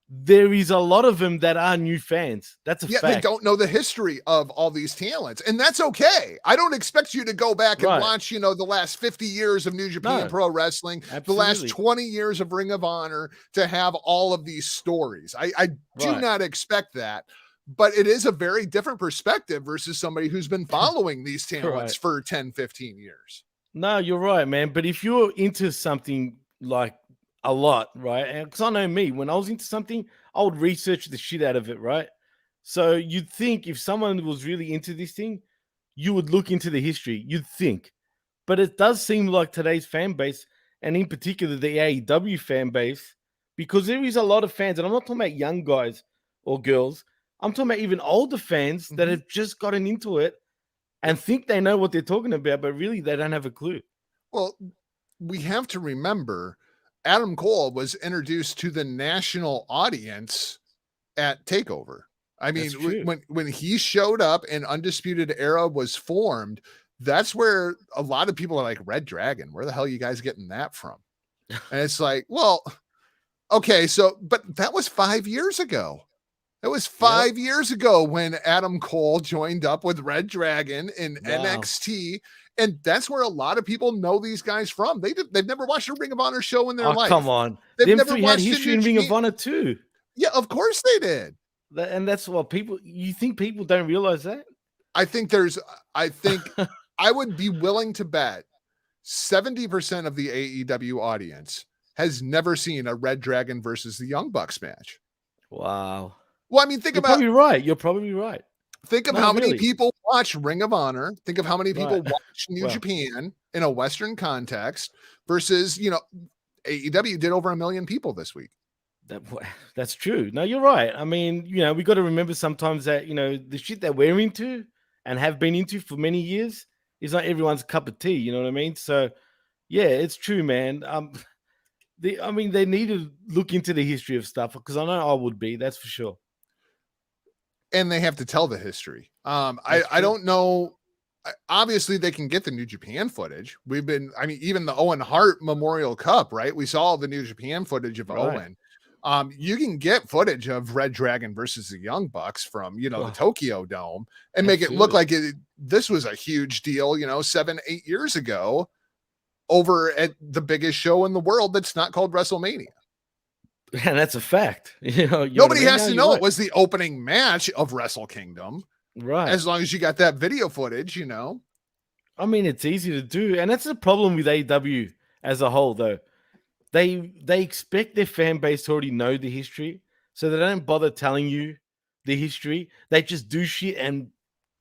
there is a lot of them that are new fans. That's a fact. They don't know the history of all these talents, and that's okay. I don't expect you to go back and watch, the last 50 years of New Japan Pro Wrestling, the last 20 years of Ring of Honor to have all of these stories. I do not expect that, but it is a very different perspective versus somebody who's been following these talents for 10, 15 years. No, you're right, man. But if you're into something like a lot, right? Because I know me, when I was into something, I would research the shit out of it, right? So you'd think if someone was really into this thing, you would look into the history, you'd think. But it does seem like today's fan base, and in particular the AEW fan base, because there is a lot of fans, and I'm not talking about young guys or girls, I'm talking about even older fans that have just gotten into it and think they know what they're talking about, but really they don't have a clue. Well, we have to remember Adam Cole was introduced to the national audience at TakeOver. I mean, when he showed up and Undisputed Era was formed, that's where a lot of people are like, Red Dragon, where the hell are you guys getting that from? And it's like, well, okay, but that was 5 years ago. It was 5 years ago when Adam Cole joined up with Red Dragon in NXT. And that's where a lot of people know these guys from. They've never watched a Ring of Honor show in their life. Come on. They've never had history in Ring of Honor too. Yeah, of course they did. And that's what you think people don't realize that? I think I would be willing to bet 70% of the AEW audience has never seen a Red Dragon versus the Young Bucks match. Wow. Well, I mean, You're probably right. Think of how many people watch Ring of Honor. Think of how many people watch New Japan in a Western context versus, AEW did over 1 million people this week. That's true. No, you're right. I mean, we got to remember sometimes that, the shit that we're into and have been into for many years is not everyone's cup of tea. You know what I mean? So, yeah, it's true, man. They need to look into the history of stuff because I know I would be. That's for sure. And they have to tell the history. I don't know. Obviously, they can get the New Japan footage. Even the Owen Hart Memorial Cup, right? We saw the New Japan footage of Owen. You can get footage of Red Dragon versus the Young Bucks from, the Tokyo Dome and make it look like this was a huge deal, 7-8 years ago over at the biggest show in the world that's not called WrestleMania. And that's a fact. Nobody has to know it was the opening match of Wrestle Kingdom. Right. As long as you got that video footage, I mean, it's easy to do. And that's the problem with AEW as a whole, though. They expect their fan base to already know the history, so they don't bother telling you the history. They just do shit and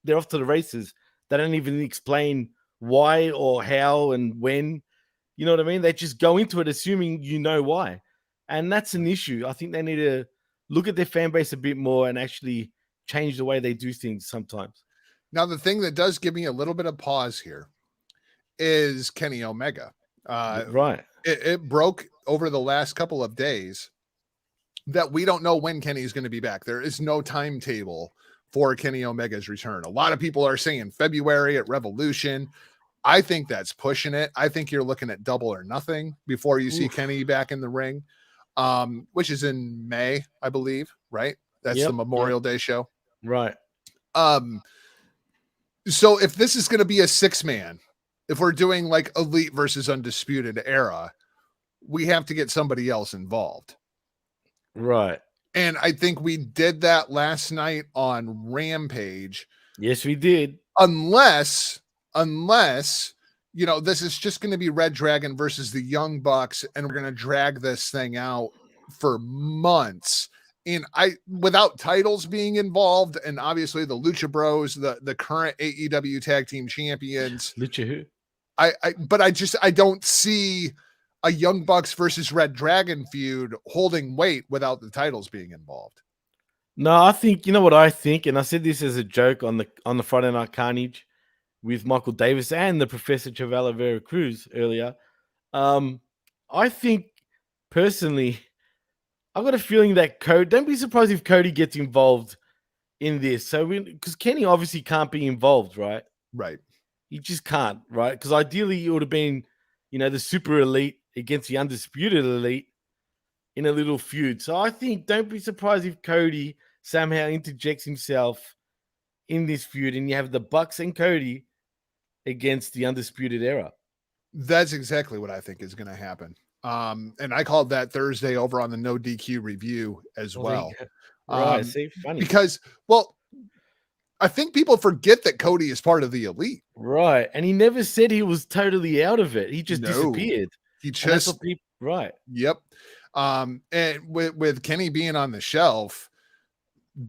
they're off to the races. They don't even explain why or how and when. You know what I mean? They just go into it assuming you know why. And that's an issue. I think they need to look at their fan base a bit more and actually change the way they do things sometimes. Now, the thing that does give me a little bit of pause here is Kenny Omega. Right. It broke over the last couple of days that we don't know when Kenny is going to be back. There is no timetable for Kenny Omega's return. A lot of people are saying February at Revolution. I think that's pushing it. I think you're looking at Double or Nothing before you see Kenny back in the ring, which is in May, I believe, right? That's the Memorial Day show. Right. So if this is going to be a 6-man, if we're doing like Elite versus Undisputed Era, we have to get somebody else involved. Right. And I think we did that last night on Rampage. Yes, we did. unless this is just going to be Red Dragon versus the Young Bucks, and we're going to drag this thing out for months. And without titles being involved, and obviously the Lucha Bros, the current AEW Tag Team Champions. Lucha who? But I don't see a Young Bucks versus Red Dragon feud holding weight without the titles being involved. No, I think, you know what I think, and I said this as a joke on the Friday Night Carnage with Michael Davis and the Professor Chavela Vera Cruz earlier. I think personally, I've got a feeling that don't be surprised if Cody gets involved in this. So because Kenny obviously can't be involved, right? Right. He just can't, right? Because ideally it would have been, the super elite against the undisputed elite in a little feud. So I think don't be surprised if Cody somehow interjects himself in this feud and you have the Bucks and Cody against the Undisputed Era. That's exactly what I think is going to happen. And I called that Thursday over on the No DQ review as well. Right. See, funny. Because, I think people forget that Cody is part of the elite. Right. And he never said he was totally out of it. He just disappeared. He just, right. Yep. And with Kenny being on the shelf,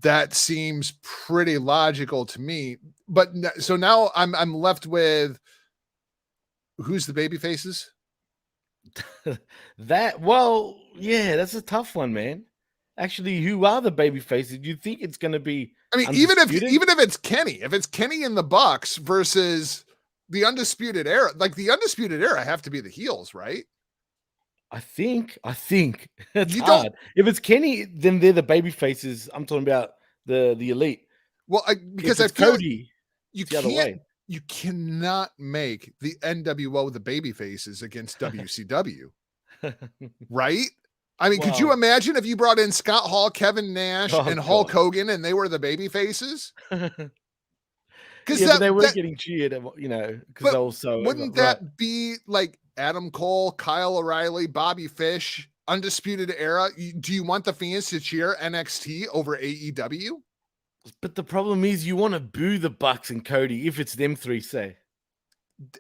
that seems pretty logical to me. But so now I'm left with who's the baby faces? That's a tough one, man. Actually, who are the baby faces? Do you think it's going to be? I mean, even if it's Kenny, in the Bucks versus the Undisputed Era, like the Undisputed Era have to be the heels, right? I think it's hard. If it's Kenny, then they're the baby faces. I'm talking about the elite. Well, because I feel Cody, you cannot make the NWO the baby faces against WCW, right? I mean, could you imagine if you brought in Scott Hall, Kevin Nash, and Hulk Hogan, and they were the baby faces? Because they were getting cheered, because also wouldn't that be like Adam Cole, Kyle O'Reilly, Bobby Fish, Undisputed Era? Do you want the fans to cheer NXT over AEW? But the problem is you want to boo the Bucks and Cody if it's them three, say.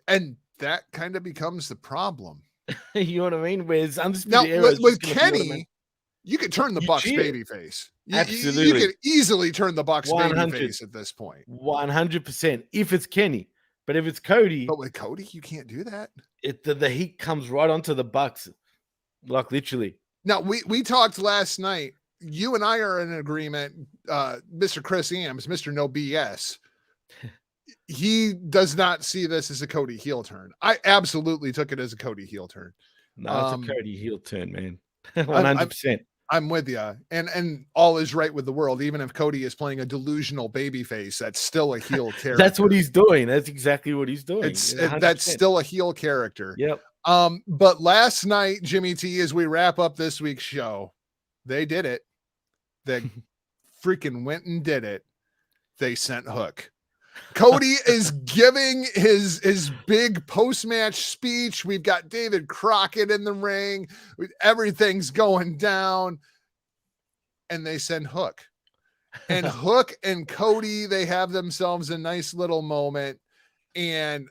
And that kind of becomes the problem. You know what I mean? Whereas Undisputed Era with Kenny, you could turn the Bucks babyface. Absolutely. You could easily turn the Bucks babyface at this point. 100% if it's Kenny. But if it's Cody. But with Cody, you can't do that. The heat comes right onto the Bucks. Like literally. Now, we talked last night. You and I are in agreement. Mr. Chris Ames, Mr. No BS. He does not see this as a Cody heel turn. I absolutely took it as a Cody heel turn. No, it's a Cody heel turn, man. 100%. I'm with you. And all is right with the world. Even if Cody is playing a delusional baby face, that's still a heel character. That's what he's doing. That's exactly what he's doing. That's still a heel character. Yep. But last night, Jimmy T, as we wrap up this week's show, they did it. They freaking went and did it. They sent Hook. Cody is giving his big post-match speech. We've got David Crockett in the ring. Everything's going down. And they send Hook. And Hook and Cody, they have themselves a nice little moment. And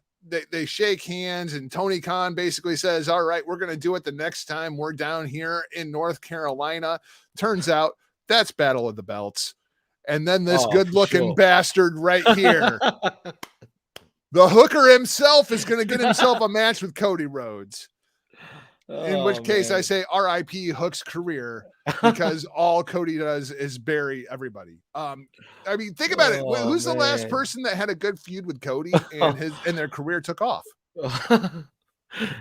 they shake hands. And Tony Khan basically says, all right, we're going to do it the next time we're down here in North Carolina. Turns out that's Battle of the Belts. And then this good-looking bastard right here, the Hooker himself, is going to get himself a match with Cody Rhodes. In which case, I say R.I.P. Hook's career, because all Cody does is bury everybody. I mean, think about it. Who's the last person that had a good feud with Cody and their career took off?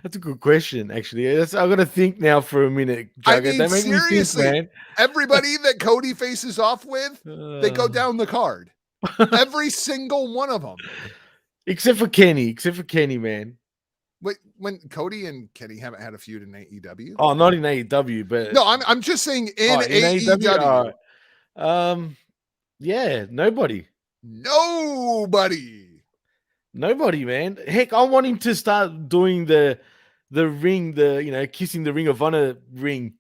That's a good question, actually. I'm going to think now for a minute. Jughead. I mean, seriously, man. Everybody that Cody faces off with, they go down the card. Every single one of them. Except for Kenny, man. Wait, when Cody and Kenny haven't had a feud in AEW? Oh, not in AEW, but... No, I'm just saying in AEW. Yeah, nobody. Nobody, man. Heck, I want him to start doing the ring, kissing the Ring of Honor ring.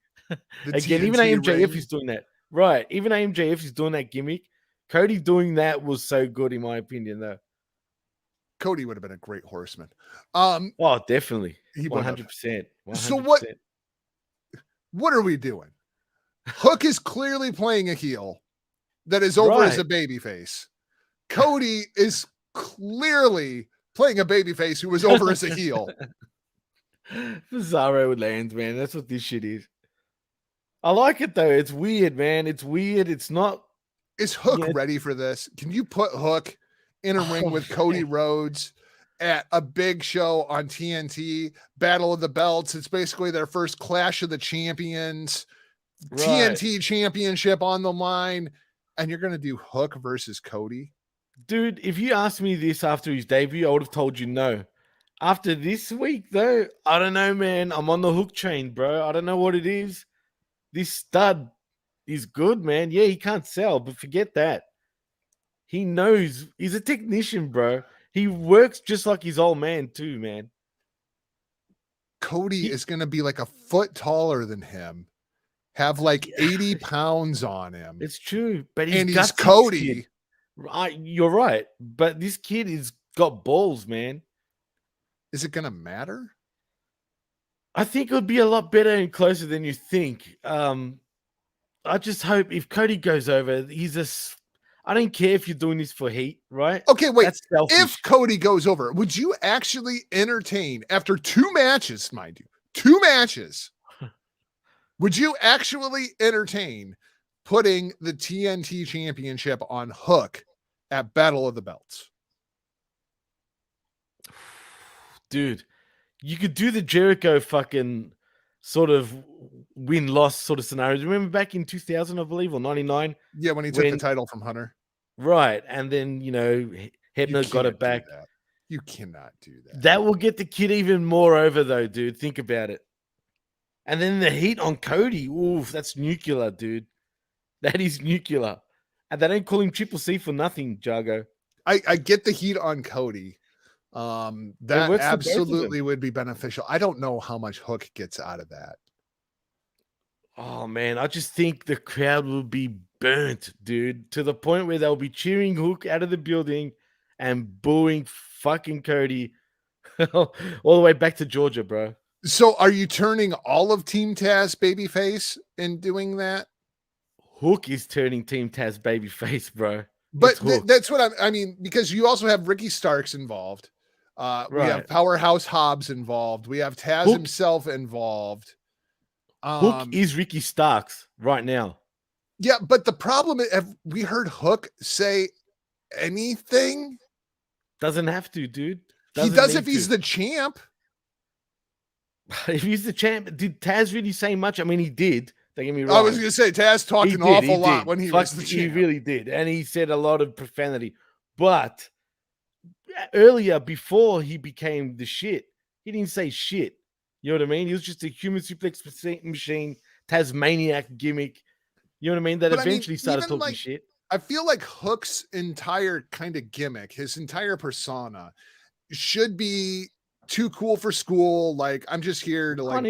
Again, even AMJF is doing that. Right. Even AMJF is doing that gimmick. Cody doing that was so good, in my opinion, though. Cody would have been a great horseman. Oh, definitely. He would have. 100%. 100%. So what are we doing? Hook is clearly playing a heel that is over as a babyface. Cody is clearly playing a babyface who was over as a heel. Bizarro lands, man. That's what this shit is. I like it though. It's weird, man. It's weird. It's not. Is Hook ready for this? Can you put Hook in a ring with Cody Rhodes at a big show on TNT, Battle of the Belts? It's basically their first Clash of the Champions, TNT Championship on the line, and you're going to do Hook versus Cody? Dude, if you asked me this after his debut, I would have told you no. After this week, though, I don't know, man. I'm on the Hook train, bro. I don't know what it is. This stud is good, man. Yeah, he can't sell, but forget that. He knows. He's a technician, bro. He works just like his old man, too, man. Cody is going to be like a foot taller than him, have like 80 pounds on him. It's true, but he's Cody. You're right, but this kid has got balls, man. Is it going to matter? I think it would be a lot better and closer than you think. I just hope if Cody goes over, I don't care if you're doing this for heat, right? Okay, wait. If Cody goes over, would you actually entertain, after 2 matches, mind you, 2 matches, would you actually entertain putting the TNT Championship on Hook at Battle of the Belts? Dude, you could do the Jericho fucking sort of win-loss sort of scenario. Remember back in 2000, I believe, or 99? Yeah, when he took the title from Hunter. Right, and then, Hebner got it back. You cannot do that. That will get the kid even more over, though, dude. Think about it. And then the heat on Cody. Oof, that's nuclear, dude. That is nuclear. And they don't call him Triple C for nothing, Jargo. I get the heat on Cody. That absolutely would be beneficial. I don't know how much Hook gets out of that. Oh, man. I just think the crowd will be burnt, dude, to the point where they'll be cheering Hook out of the building and booing fucking Cody all the way back to Georgia, bro. So are you turning all of Team Taz babyface in doing that? Hook is turning Team Taz babyface, bro. But that's what I mean, because you also have Ricky Starks involved. We have Powerhouse Hobbs involved. We have Taz himself involved. Hook is Ricky Starks right now. Yeah, but the problem is, have we heard Hook say anything? Doesn't have to, dude. He does if he's the champ. If he's the champ, did Taz really say much? I mean, he did. Don't get me wrong. I was going to say, Taz talked an awful lot when he was the champ. He really did. And he said a lot of profanity. But earlier, before he became the shit, he didn't say shit. You know what I mean? He was just a human suplex machine, Tasmaniac gimmick. You know what I mean? That eventually started talking shit. I feel like Hook's entire kind of gimmick, his entire persona, should be too cool for school. Like, I'm just here to like.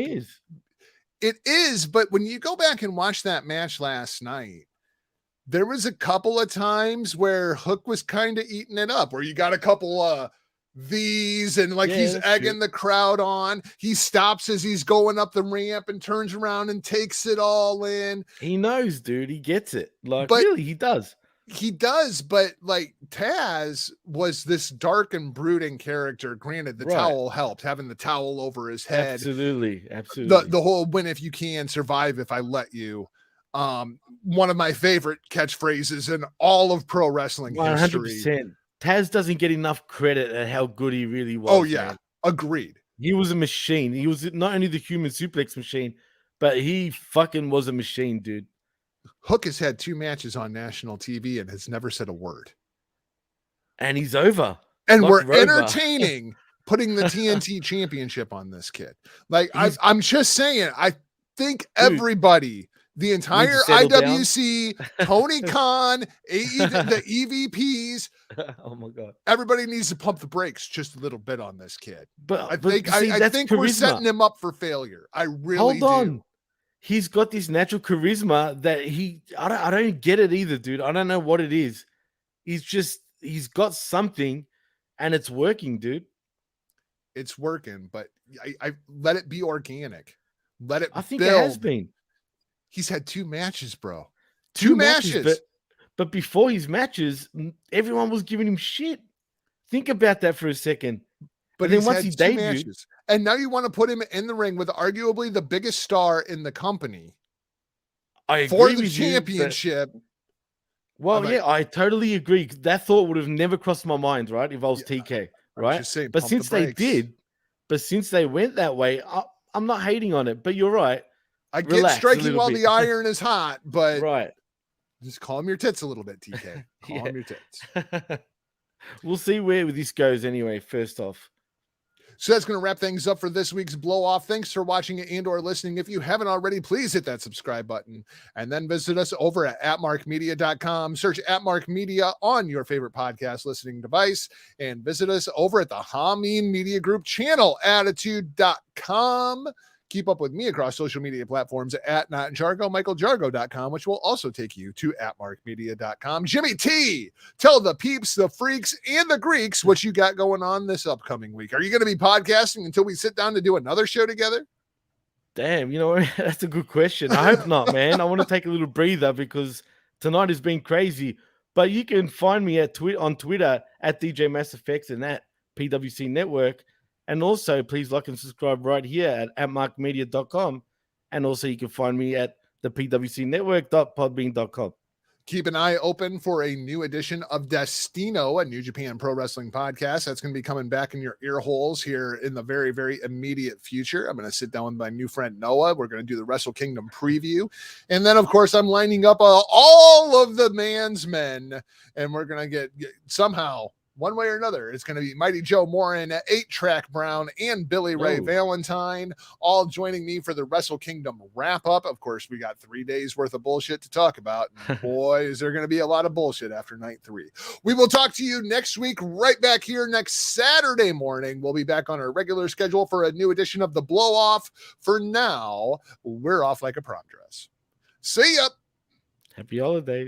It is, but when you go back and watch that match last night, there was a couple of times where Hook was kind of eating it up, where you got a couple of these and like he's egging the crowd on. He stops as he's going up the ramp and turns around and takes it all in. He knows, dude. He gets it. Like, really, he does. He does, but like Taz was this dark and brooding character. Granted, the towel helped, having the towel over his head. Absolutely. The whole win if you can, survive if I let you. One of my favorite catchphrases in all of pro wrestling 100%. History. Taz doesn't get enough credit at how good he really was. Oh, yeah. Man. Agreed. He was a machine. He was not only the human suplex machine, but he fucking was a machine, dude. Hook has had 2 matches on national TV and has never said a word. And he's over. And we're entertaining putting the TNT Championship on this kid. Like, I'm just saying, I think everybody, the entire IWC, Tony Khan, the EVPs, oh my God, everybody needs to pump the brakes just a little bit on this kid. But I think we're setting him up for failure. I really do. He's got this natural charisma that I don't get it either, dude. I don't know what it is. He's got something, and it's working, dude. It's working, but I let it be organic. Let it I think build. it has been. He's had 2 matches, bro. 2 matches. But before his matches, everyone was giving him shit. Think about that for a second. But and then he's once had he 2 debuted, matches. And now you want to put him in the ring with arguably the biggest star in the company I agree for the with you, championship. well, yeah, I totally agree. That thought would have never crossed my mind, right? If I was TK, right? Just saying, But pump the since they brakes. did, since they went that way, I'm not hating on it. But you're right. I get Relax a striking little while bit. the iron is hot, but Right. just calm your tits a little bit, TK. Calm your tits. We'll see where this goes anyway, first off. So that's going to wrap things up for this week's Blow Off. Thanks for watching and or listening. If you haven't already, please hit that subscribe button and then visit us over at atmarkmedia.com. Search Atmark Media on your favorite podcast listening device and visit us over at the Hameen Media Group channel, attitude.com. Keep up with me across social media platforms at NotJargo, MichaelJargo.com, which will also take you to atmarkmedia.com. Jimmy T, tell the peeps, the freaks, and the Greeks what you got going on this upcoming week. Are you going to be podcasting until we sit down to do another show together? Damn, you know, that's a good question. I hope not, man. I want to take a little breather because tonight has been crazy. But you can find me on Twitter at DJ Mass Effects and at PWC Network. And also, please like and subscribe right here at atmarkmedia.com. And also, you can find me at the pwcnetwork.podbean.com. Keep an eye open for a new edition of Destino, a New Japan Pro Wrestling podcast. That's going to be coming back in your ear holes here in the very, very immediate future. I'm going to sit down with my new friend Noah. We're going to do the Wrestle Kingdom preview. And then, of course, I'm lining up all of the man's men. And we're going to get somehow, one way or another, it's going to be Mighty Joe Morin, 8-Track Brown, and Billy Ray Valentine, all joining me for the Wrestle Kingdom wrap-up. Of course, we got 3 days worth of bullshit to talk about. And boy, is there going to be a lot of bullshit after night 3. We will talk to you next week, right back here next Saturday morning. We'll be back on our regular schedule for a new edition of The Blow-Off. For now, we're off like a prom dress. See ya! Happy holidays.